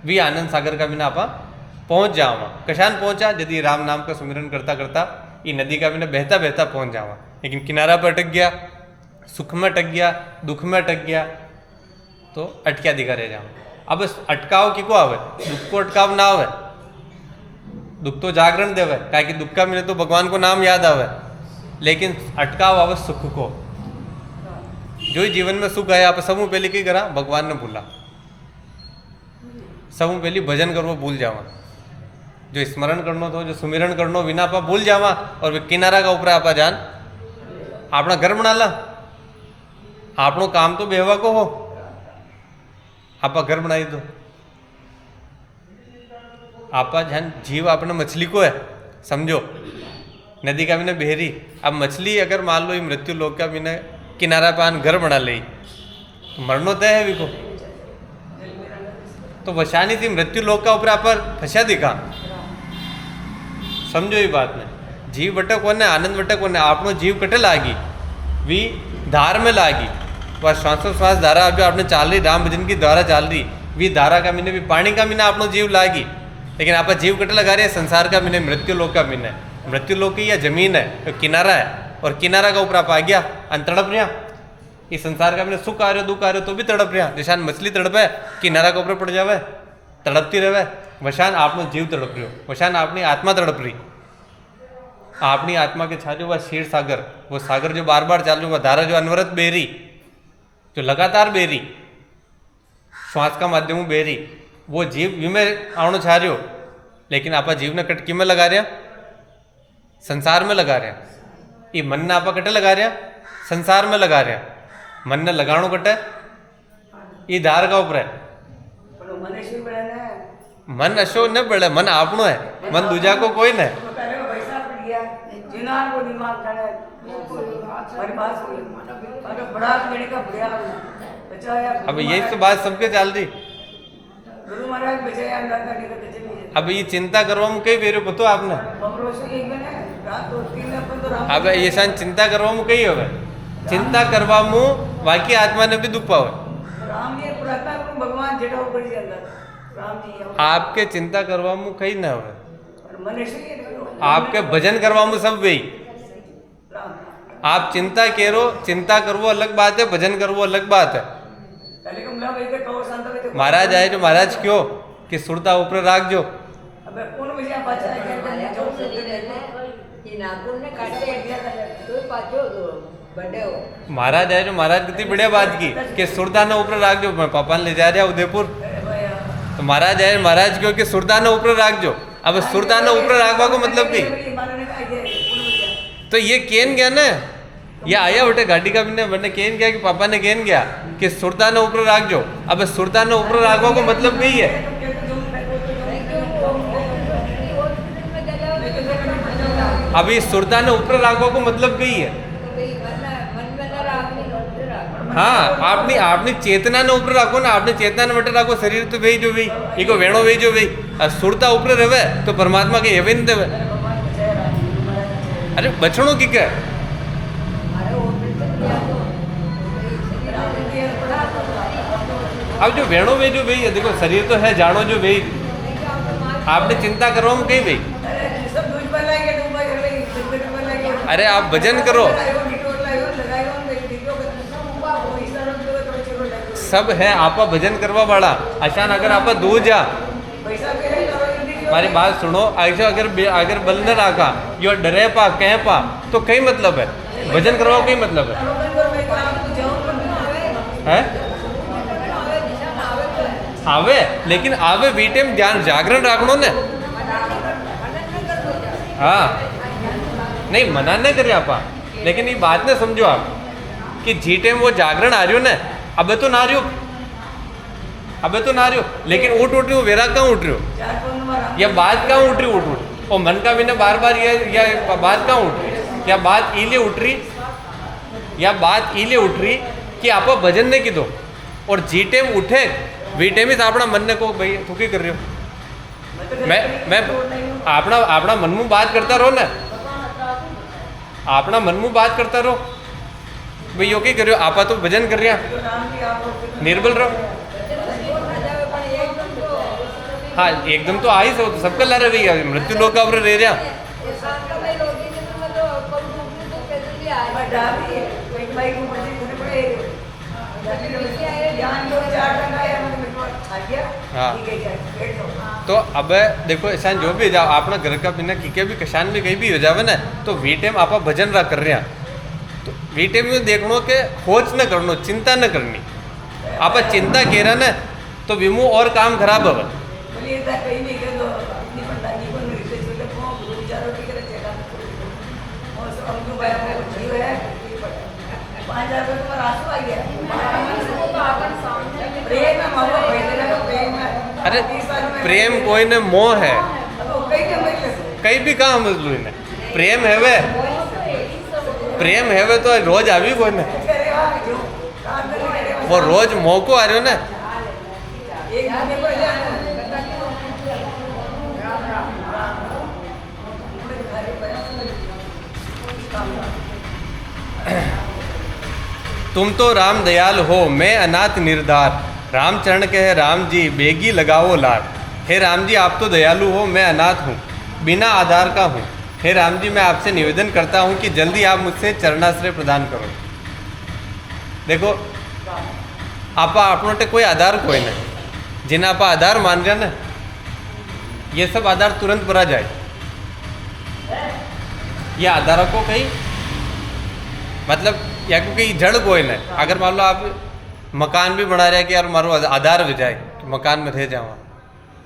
भी आनंद सागर का बिना आप पहुँच जावा। कशान पहुँचा, यदि राम नाम का सुमिरन करता करता ये नदी का बिना बहता बहता पहुँच जावा। लेकिन किनारा पर अटक गया, सुख में अटक गया, दुख में अटक गया, तो अटक्या दिखा रह जाओ। अब अटकाव की को आवे, दुख को अटकाव ना आवे। दुख तो जागरण देवे, क्या कि दुख का मिले तो भगवान को नाम याद आवे, लेकिन अटकाव आवे सुख को। जो ही जीवन में सुख आया, आप सबू पहले कई करा, भगवान ने भूला। सबू पहली भजन करवो भूल जावा, जो स्मरण करनो तो जो सुमिरन करनो विना आप भूल जावा। और वे किनारा का ऊपर आप जान अपना घर बना ला, आपनो काम तो बेहवा को हो, आप घर बनाई दो। आप जान जीव अपने मछली को है, समझो नदी का भी ने बहरी। अब मछली अगर मान लो ये मृत्यु लोक का भी ने किनारा पान घर बना ले, तो मरनो तय है विको, तो वशानी थी मृत्यु लोक का ऊपर आप फंसा दिखा। समझो ये बात ने, जीव बटे कोने आनंद बटे कोने, आपनो जीव कटे लागी वी धार में लागी। वह श्वासोश्वास धारा जो आपने चाल रही, राम भजन की धारा चाल रही, वी धारा का मिने भी पानी का मिना आपनो जीव लागी। लेकिन आप जीव कटे लगा रहे हैं संसार का मिने, मृत्यु लोक का मिने। मृत्यु लोक की या जमीन है, तो किनारा है, और किनारा का ऊपर आप आ गया तड़प रहा। इस संसार का मिने सुख आ रहे हो दुख आ रहे हो तो भी तड़प रहा। जैसा मछली तड़पे किनारा के ऊपर पड़ जावे, तड़पती रहे, वशान आपनो जीव तड़प रहे हो, वशान अपनी आत्मा तड़प रही। अपनी आत्मा के छाजो वह क्षीर सागर, वो सागर जो बार बार चालू, वह धारा जो अनवरत बेरी, जो लगातार बेरी, श्वास का माध्यम बेरी, वो जीव विमे आवनो छा रहे हो। लेकिन आप जीव ने कटकी में लगा रहा, संसार में लगा रहा। ये मन ने आप कटे लगा रहा, संसार में लगा रहा। मन ने लगाणो कटे ये धार का ऊपर है। मन अशो न बढ़े, मन आपनो है, मन दूजा को कोई नहीं। अब यही तो बात सबके चल रही। अब ये चिंता करवा में कई बेरो पतो आपने, अब ये सान चिंता करवा में कई होवे, चिंता करवा में बाकी आत्मा ने भी दुख पावे। आपके चिंता करवा में कई ना होवे, आपके भजन करवा में सब वही। आप चिंता करो, चिंता करवो अलग बात है, भजन करवो अलग बात है। महाराज आए जो महाराज क्यों कि सुरता ऊपर राख जो, महाराज आए जो महाराज कितनी बढ़िया बात की कि सुरता ने ऊपर राख जो। मैं पापा ने ले जा रहा उदयपुर, तो महाराज आए महाराज क्यों कि सुरता ने ऊपर राख जो। अब सुरता ने ऊपर राखवा को मतलब की, तो ये केन गया ना, ये आया बेटे गाड़ी का भी मैंने केन गया कि पापा ने केन गया कि सुरता ने ऊपर राख जो। अब सुरता ने ऊपर राखवा को मतलब यही है। अभी सुरता ने ऊपर राखवा को मतलब यही है। हाँ, आपने आपने चेतना ने ऊपर राखो ना, आपने चेतना ने बटे राखो, शरीर तो वही जो वही, ये को वेणो वही जो वही। और सुरता ऊपर रहे तो परमात्मा के एवे नहीं देवे। अरे बचड़ों की क्या, अब जो वेणो वे जो वही है, देखो शरीर तो है जानो जो वही, आपने चिंता करो हम कहीं भाई। अरे आप भजन करो, सब है आप भजन करवा वाला। अचान अगर आप दूर जा, हमारी बात सुनो, ऐसा अगर बल न रखा, यो डरे पा कह पा, तो कई मतलब है भजन करवाओ, कई मतलब है? आवे, लेकिन आवे बी टाइम ध्यान जागरण राखनो ने। हाँ नहीं मना नहीं करे आपा, लेकिन ये बात ने समझो आप कि जी टाइम वो जागरण आ रही हो ना, अब तो ना रही हो, अब तो ना रही हो, लेकिन उठ रही हो, वेरा कहाँ उठ रही हो, या बात कहाँ उठ रही उठ और मन का भी ना बार बार या बात कहाँ उठ रही, या बात इले उठ रही, या बात इले उठ रही कि आप भजन ने कीधो और जी टाइम उठे वी टाइम ही अपना मन ने को भाई तू क्या कर रहे हो, मैं अपना मन में बात करता रहो ना, अपना मन में बात करता रहो भाई यो क्या कर रहे हो, आप तो भजन कर रहे निर्बल रहो। हाँ एकदम तो आई सो सबका ला रहे भैया, मृत्यु लोग का रह रहा हाँ। तो अब देखो ऐसा जो भी हो जाओ अपना घर का बिना कि भी किसान भी कहीं भी हो जावे ना, तो वी टाइम आप भजन रहा कर रहे हैं, तो वी टाइम में देखनो के खोज न करनो, चिंता न करनी, आप चिंता कह रहा ना तो विमु और काम खराब हो। अरे प्रेम कोई ने मोह है, कहीं भी कहाँ समझ लो इन्हें, प्रेम है वे, प्रेम है वे तो रोज आ भी कोई ने, वो रोज मोह को आ रहे हो ना। तुम तो राम दयाल हो, मैं अनाथ निर्धार, रामचरण कहे राम जी बेगी लगाओ लार। हे राम जी आप तो दयालु हो, मैं अनाथ हूँ, बिना आधार का हूँ। हे राम जी मैं आपसे निवेदन करता हूँ कि जल्दी आप मुझसे चरणाश्रय प्रदान करो। देखो आप अपनोटे कोई आधार कोई नहीं, जिन्हें आप आधार मान रहे ना ये सब आधार तुरंत भरा जाए, ये आधार को कहीं मतलब या क्योंकि जड़ कोई नहीं। अगर मान लो आप मकान भी बना रहे हैं कि यार मारो आधार हो जाए कि मकान में रह जाओ,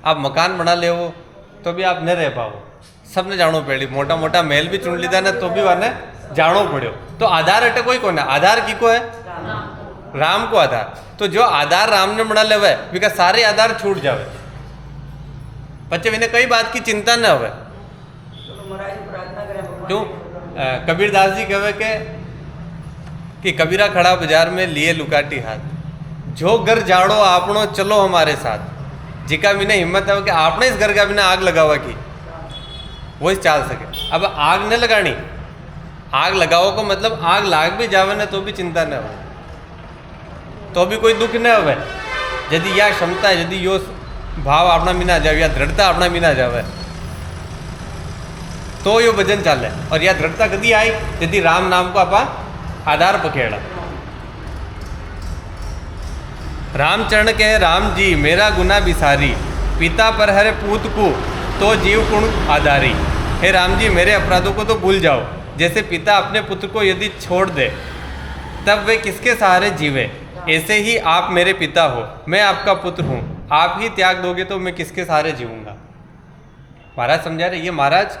आप मकान बना ले हो तो भी आप नहीं रह पाओ, सबने जानो पड़ी, मोटा मोटा महल भी चुन लीधा ना तो भी वाने जानो पड़ो। तो आधार अटे कोई कौन है, आधार की को है राम को आधार। तो जो आधार राम ने बना लेवे बिका सारे आधार छूट जावे, बच्चे इन्हें कई बात की चिंता न हो। क्यों कबीरदास जी कहे कि कबीरा खड़ा बाजार में लिए लुकाटी हाथ, जो घर जाड़ो आपनो चलो हमारे साथ। जिका बिना हिम्मत है कि आपने इस घर का बिना आग लगावा की वो इस चाल सके। अब आग न लगानी, आग लगाओ को मतलब आग लाग भी जावे ना तो भी चिंता न हो, तो भी कोई दुख न हो। यदि यह क्षमता यदि यो भाव अपना बिना जावे या दृढ़ता अपना बिना जावे तो यो भजन चाले। और यह दृढ़ता कदी आई यदि राम नाम को आपा आधार पखेड़ा। रामचरण कहे राम जी मेरा गुना बिसारी, पिता पर हरे पूत को तो जीव गुण आधारी। हे राम जी मेरे अपराधों को तो भूल जाओ, जैसे पिता अपने पुत्र को यदि छोड़ दे तब वे किसके सहारे जीवे, ऐसे ही आप मेरे पिता हो, मैं आपका पुत्र हूँ, आप ही त्याग दोगे तो मैं किसके सहारे जीऊँगा। महाराज समझा रहे, ये महाराज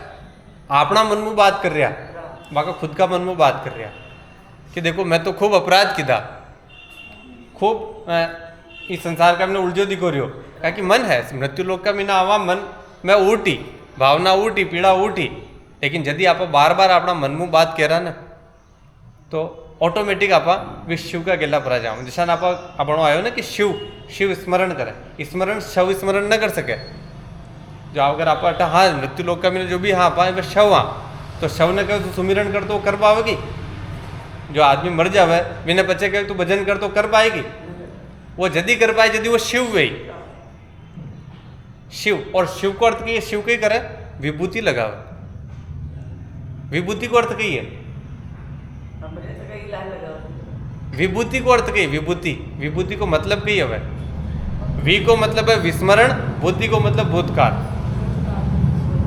अपना मन में बात कर रहा, बाका खुद का मन में बात कर रहा कि देखो मैं तो खूब अपराध किया, खूब इस संसार का मैंने उलझो दिखो रही हो, क्या कि मन है मृत्यु लोक का बिना आवा मन में उठी, भावना उठी, पीड़ा उठी। लेकिन यदि आप बार बार अपना मन में बात कह रहा ना तो ऑटोमेटिक आप शिव का गेला पर आ जाओ। जैसा आप अपनो आयो ना कि शिव शिव स्मरण करे, स्मरण शव स्मरण न कर सके। जो अगर आप हाँ मृत्यु लोक का जो भी हाँ पाए वह शव हाँ, तो शव ने कहे तो सुमिरन कर तो वो कर पाएगी। जो आदमी मर जावे बिना बच्चे कहे तो भजन कर तो कर पाएगी, वो यदि कर पाए यदि वो शिव गई शिव। और शिव को अर्थ की शिव कही करे विभूति लगावे, विभूति को अर्थ कही है विभूति को अर्थ कही विभूति, विभूति को मतलब कही है वी को मतलब है विस्मरण, बुद्धि को मतलब भूतकाल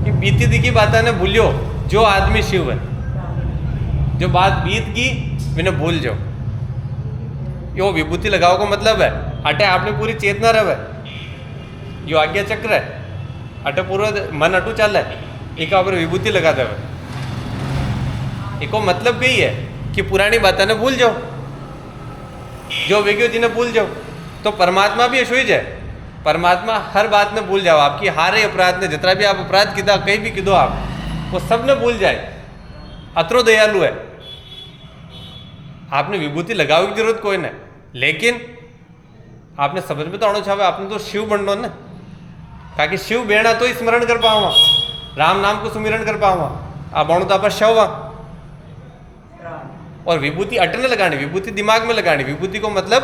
कि बीती दिखी बात ने भूलियो। जो आदमी शिव है, जो बात बीत की मैंने भूल जाओ, यो विभूति लगाओ को मतलब है अटे आपने पूरी चेतना रहे, यो आज्ञा चक्र है अटे पूरा मन अटू चाल है, एक ऊपर विभूति लगा दे। एको मतलब कही है कि पुरानी बातें ने भूल जाओ, जो वेग्यो जी ने भूल जाओ तो परमात्मा भी ऐसो ही है। परमात्मा हर बात ने भूल जाओ, आपकी हारे अपराध ने जितना भी आप अपराध कीधा कहीं भी कीधो आप वो सब ने भूल जाए। अतरो दयालु है। आपने विभूति लगावे की जरूरत कोई नहीं, लेकिन आपने समझ में तो आना चाहे आपने तो शिव बनना ना, ताकि शिव बेड़ा तो ही स्मरण कर पावा, राम नाम को सुमिरन कर पावा। आप बनू तो आप शव वा। और विभूति अटने लगानी, विभूति दिमाग में लगानी। विभूति को मतलब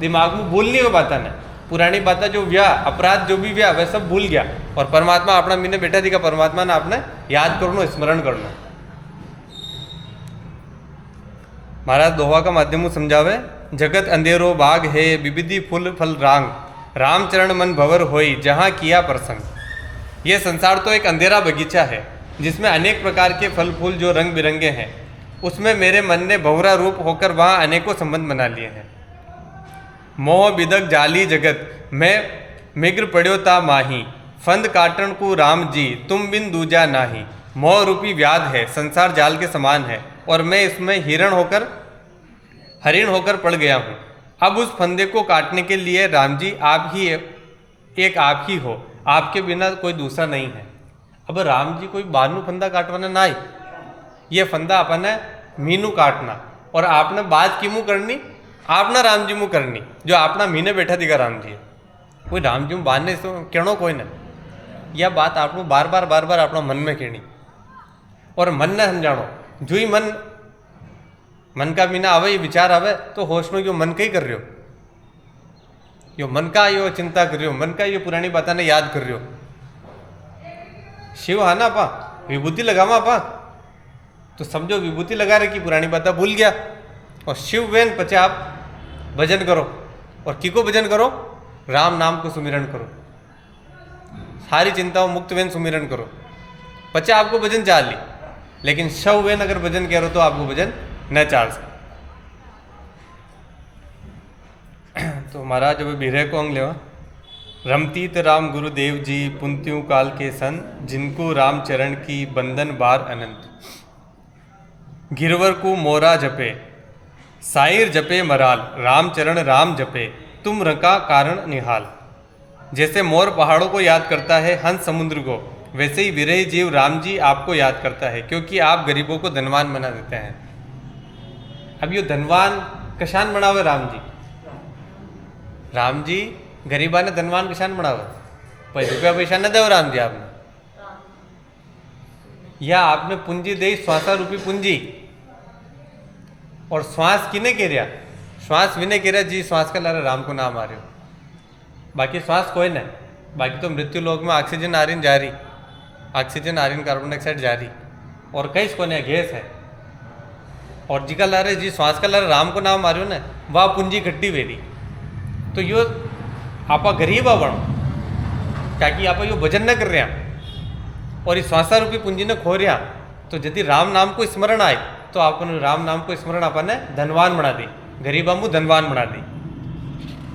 दिमाग में भूलनी को बात है, पुरानी बात जो व्या अपराध जो भी व्या वह सब भूल गया। और परमात्मा अपना मीने बैठा दिखा, परमात्मा ने आपने याद करना, स्मरण करना। महाराज दोहा का माध्यम समझावे, जगत अंधेरो बाग है विविधि फूल फल रांग, रामचरण मन भवर होई जहाँ किया प्रसंग। ये संसार तो एक अंधेरा बगीचा है जिसमें अनेक प्रकार के फल फूल जो रंग बिरंगे हैं, उसमें मेरे मन ने भंवरा रूप होकर वहाँ अनेकों संबंध बना लिए हैं। मोह बिदक जाली जगत मैं मिग्र पड़्यो ता माही, फंद काटन को राम जी तुम बिन दूजा नाही। मोह रूपी व्याध है, संसार जाल के समान है और मैं इसमें हरिण होकर पड़ गया हूँ। अब उस फंदे को काटने के लिए राम जी आप ही एक आप ही हो, आपके बिना कोई दूसरा नहीं है। अब राम जी कोई बानू फंदा काटवाना ना, ये फंदा अपने मीनू काटना, और आपने बात की मुँह करनी, आपना राम जी मुँह करनी, जो आपना मीने बैठा दिखा राम जी। कोई राम जी मुँह बांधने से कहनो कोई न, यह बात आपको बार बार अपना मन में कहनी और मन ने समझाणो। जो ही मन का मीना आवे, विचार आवे तो होशनो यो मन कहीं कर रहे हो, यो मन का यो चिंता कर रहे हो, मन का यो पुरानी बातें ने याद कर रहे हो। शिव है ना आपा, विभूति लगावा आपा तो समझो विभूति लगा रखी, पुरानी बातें भूल गया। और शिव वेन पचे आप भजन करो, और की को भजन करो, राम नाम को सुमिरन करो, सारी चिंताओं मुक्त वेन सुमिरन करो, पचे आपको भजन चाल ली। लेकिन शव वेन अगर भजन करो तो आपको भजन न चाल सके। तो महाराज अब बिरह को अंग लेवा, रमतीत राम गुरुदेव जी पुंत्यों काल के सन, जिनको राम चरण की बंधन बार अनंत। गिरवर को मोरा जपे साइर जपे मराल, राम चरण राम जपे तुम रका कारण निहाल। जैसे मोर पहाड़ों को याद करता है, हंस समुद्र को, वैसे ही विरही जीव राम जी आपको याद करता है, क्योंकि आप गरीबों को धनवान बना देते हैं। अब ये धनवान कशान बनावे राम जी? राम जी गरीबा ने धनवान कशान बनावे? रुपया पैसा न दो राम जी आपने, या आपने पूंजी दे श्वासा रूपी पूंजी। और श्वास किने कह रहा? श्वास विने कह रहा जी, श्वास का लारा राम को नाम आ रहे हो, बाकी श्वास कोई नहीं। बाकी तो मृत्यु लोक में ऑक्सीजन आ रही जा रही, ऑक्सीजन आ रही, कार्बन डाइऑक्साइड जा रही, और कई को नहीं गैस है। और जिका लारे जी श्वास का लारा राम को नाम आ रहे हो ना, वह पूंजी इकट्ठी वे रही। तो यो आपा गरीब आ बनो, ताकि आप यो भजन न कर रहे और इस श्वासा रूपी पूंजी ने खो रहा। तो यदि राम नाम को स्मरण आए तो आपने राम नाम को स्मरण आपने धनवान बना दी, गरीबा मुँह धनवान बना दी।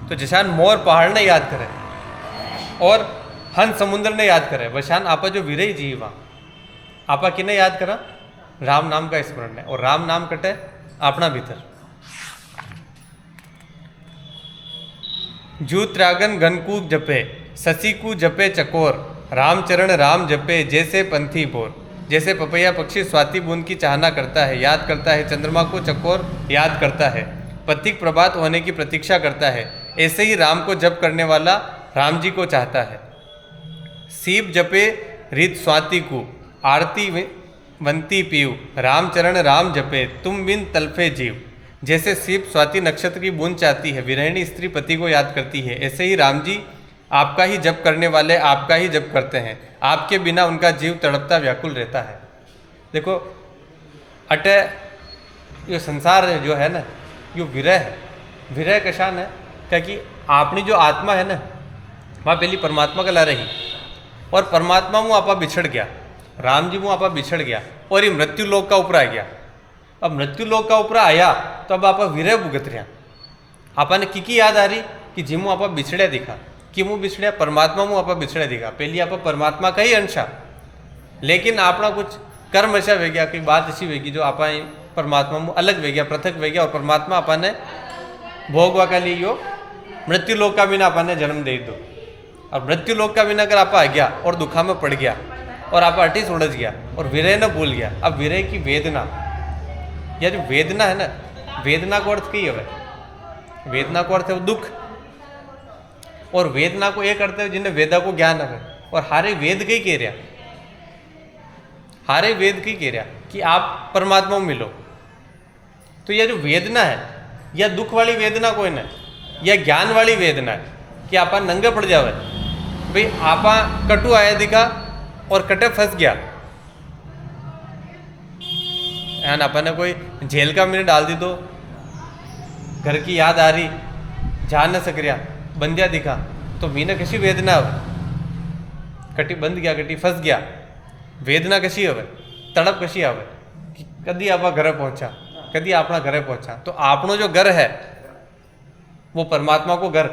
तो जैसान मोर पहाड़ ने याद करे और हंस समुद्र ने याद करे, वैसान आपा जो विरही जीव आपा किने याद करा? राम नाम का स्मरण है। और राम नाम कटे अपना भीतर। जू त्रागन घनकू जपे शशि को जपे चकोर, रामचरण राम जपे जैसे पंथी बोर। जैसे पपैया पक्षी स्वाति बूंद की चाहना करता है, याद करता है, चंद्रमा को चकोर याद करता है, पथिक प्रभात होने की प्रतीक्षा करता है, ऐसे ही राम को जप करने वाला राम जी को चाहता है। सीप जपे रित स्वाति को, आरती वंती पीव, रामचरण राम जपे तुम बिन तलफे जीव। जैसे सीप स्वाति नक्षत्र की बूंद चाहती है, विरहिणी स्त्री पति को याद करती है, ऐसे ही राम जी आपका ही जप करने वाले आपका ही जप करते हैं। आपके बिना उनका जीव तड़पता व्याकुल रहता है। देखो अटे ये संसार जो है ना, यो विरह है। विरह कशान है? क्योंकि आपनी जो आत्मा है ना, वहाँ पहली परमात्मा का ला रही, और परमात्मा मुँह आपा बिछड़ गया, राम जी मुँह आपा बिछड़ गया, और ये मृत्यु लोक का ऊपर आ गया। अब मृत्यु लोक का ऊपर आया तो अब आपा विरह भुगत रहा। आपा ने की याद आ रही कि जी मुँह आपा बिछड़िया दिखा, कि मुँह बिछड़िया परमात्मा मुँह आपा बिछड़िया दिखा। पहली आपा परमात्मा का ही अंश, लेकिन आपना कुछ कर्म ऐसा वे गया, कोई बात ऐसी वेगी जो आपा परमात्मा मुँह अलग वे गया, पृथक वे गया, और परमात्मा आपा ने भोगवा का लिए यो मृत्यु लोक का बिना अपन ने जन्म दे दो। और मृत्यु लोक का बिना अगर आप आ गया और दुखा में पड़ गया और आप अटिस उलझ गया और विरह न भूल गया। अब विरह की वेदना, या जो वेदना है ना, वेदना को अर्थ कही है, वेदना को अर्थ है दुख, और वेदना को एक करते हैं जिन्हें वेदा को ज्ञान है। और हारे वेद कही कह रहा, हारे वेद कही कह रहा कि आप परमात्मा में मिलो। तो यह जो वेदना है, या दुख वाली वेदना कोई ना, या ज्ञान वाली वेदना है कि आपा नंगे पड़ जावे। भाई आपा कटु आया दिखा और कटे फंस गया, एन अपन ने कोई जेल का मैंने डाल दी, तो घर की याद आ रही, जा न सक रहा, बंदिया दिखा, तो मीने कशी वेदना हो, कटी बंद गया, कटी फंस गया, वेदना कशी हो, तड़प कशी आवे कि कदी आपा घरे पहुंचा, कदी अपना घरे पहुंचा। तो आपनो जो घर है वो परमात्मा को घर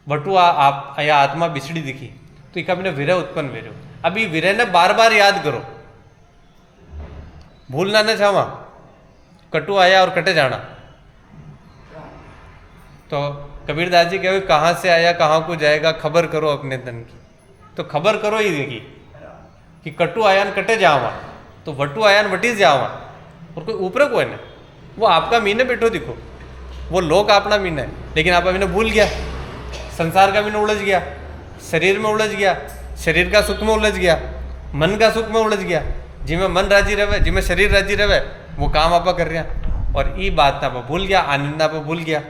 बटू आप या आत्मा बिछड़ी दिखी, तो एक अपने विरह उत्पन्न वेरो। अभी विरह ने बार बार याद करो, भूलना न चाहवा, कटु आया और कटे जाना। तो कबीरदास जी कहे कहाँ से आया कहाँ को जाएगा, खबर करो अपने तन की। तो खबर करो ही देखी कि कटु आयान कटे जावा, तो वटु आयान वटीस जावा, और कोई ऊपर कोई नहीं, वो आपका मीने बैठो दिखो, वो लोग अपना मीना है, लेकिन आप अभी भूल गया, संसार का मीना उलझ गया, शरीर में उलझ गया, शरीर का सुख में उलझ गया, मन का सुख में उलझ गया, जिसमें मन राजी रहे, जिसमें शरीर राजी रहे, वो काम आप कर रहा, और ये बात आप भूल गया, आनंद आप भूल गया।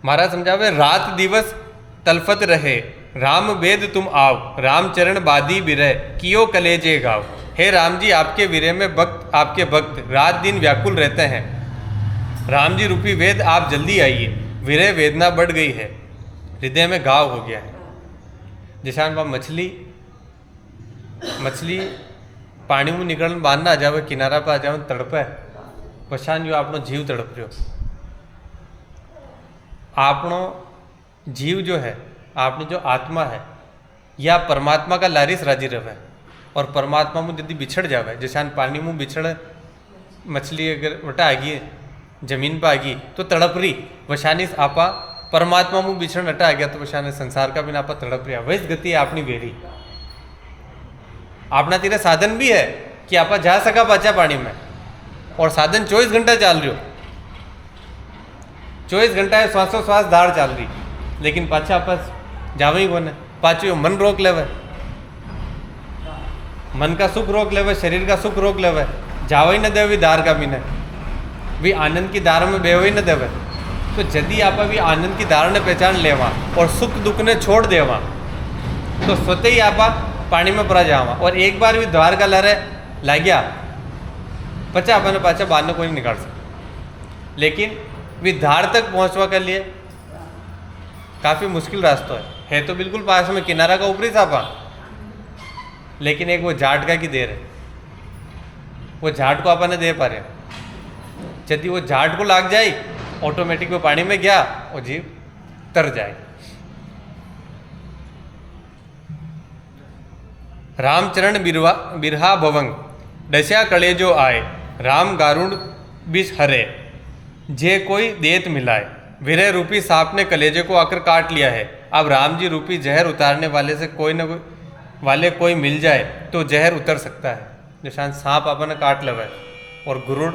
महाराज समझावे, रात दिवस तलफत रहे, राम वेद तुम आओ, राम चरण बादी बिरह, कियो कलेजे गाओ। हे राम जी, आपके विरह में भक्त, आपके भक्त रात दिन व्याकुल रहते हैं। राम जी रूपी वेद आप जल्दी आइए, विरह वेदना बढ़ गई है, हृदय में घाव हो गया है। जैसा मछली पानी में निकल बांधना आ जावे, किनारा पर आ जावे, तड़पे, पछान जो आपनो जीव तड़प रहो। आपनो जीव जो है, आपने जो आत्मा है, या परमात्मा का लारिस राजी रहे, और परमात्मा मुँह यदि बिछड़ जावे, जैसा पानी मुँह बिछड़ मछली अगर वटा आ गई जमीन पर आ गई तो तड़प रही, वशानी आपा परमात्मा मुँह बिछड़ हटा आ गया, तो वशाने संसार का भी आपा तड़प रहा। वैस गति है अपनी वेरी। अपना तीरे साधन भी है कि आपा जा सका पाचा पानी में, और साधन 24 घंटा चाल रही हो, 24 घंटा श्वासोश्वास धार चाल रही, लेकिन पाछा आपस जावे ही कोने, पाछो मन रोक लेवे, मन का सुख रोक लेवे, शरीर का सुख रोक लेवे, जावे ही न देवे धार का मीने भी आनंद की धार में बेवे ही न देवे। तो यदि आप भी आनंद की धार ने पहचान लेवा और सुख दुख ने छोड़ देवा, तो स्वतः ही आप पानी में पड़ा जावा, और एक बार भी द्वार का लहरे लग गया, पचा अपने पाचा बाहर ने कोई नहीं निकाल सकता। लेकिन भी धार तक पहुंचवा के लिए काफ़ी मुश्किल रास्ता है तो बिल्कुल पास में किनारा का ऊपरी सापा, लेकिन एक वो झाट का की देर है, वो झाट को अपन दे पा रहे। यदि वो झाट को लाग जाए, ऑटोमेटिक वो पानी में गया और जीव तर जाए। रामचरण बिरहा भवंग, डस्या कलेजो आए, राम गारुड़ बिष हरे, जे कोई देत मिलाए। विरह रूपी सांप ने कलेजे को आकर काट लिया है, अब राम जी रूपी जहर उतारने वाले से कोई मिल जाए तो जहर उतर सकता है। जैसा सांप अपन काट लवे और गुरुड़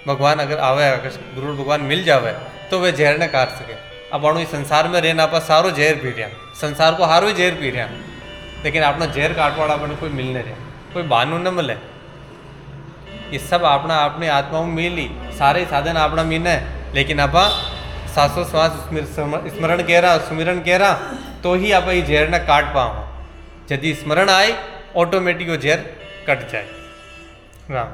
भगवान अगर आवे, अगर गुरुड़ भगवान मिल जावे तो वह जहर ने काट सके। अब अणु संसार में रहना आप सारो जहर पी रहा, संसार को हारो ही जहर पी रहा, लेकिन अपना जहर काटवाड़ा अपने कोई मिल नहीं रहा, कोई बहानू न मिले। ये सब अपना अपनी आत्मा में मिली, सारे साधन अपना मीन है, लेकिन आप श्वासोश्वास स्मरण कह रहा, सुमिरन कह रहा, तो ही आप ये जहर ने काट पाओ। यदि स्मरण आए ऑटोमेटिक वो जहर कट जाए। राम।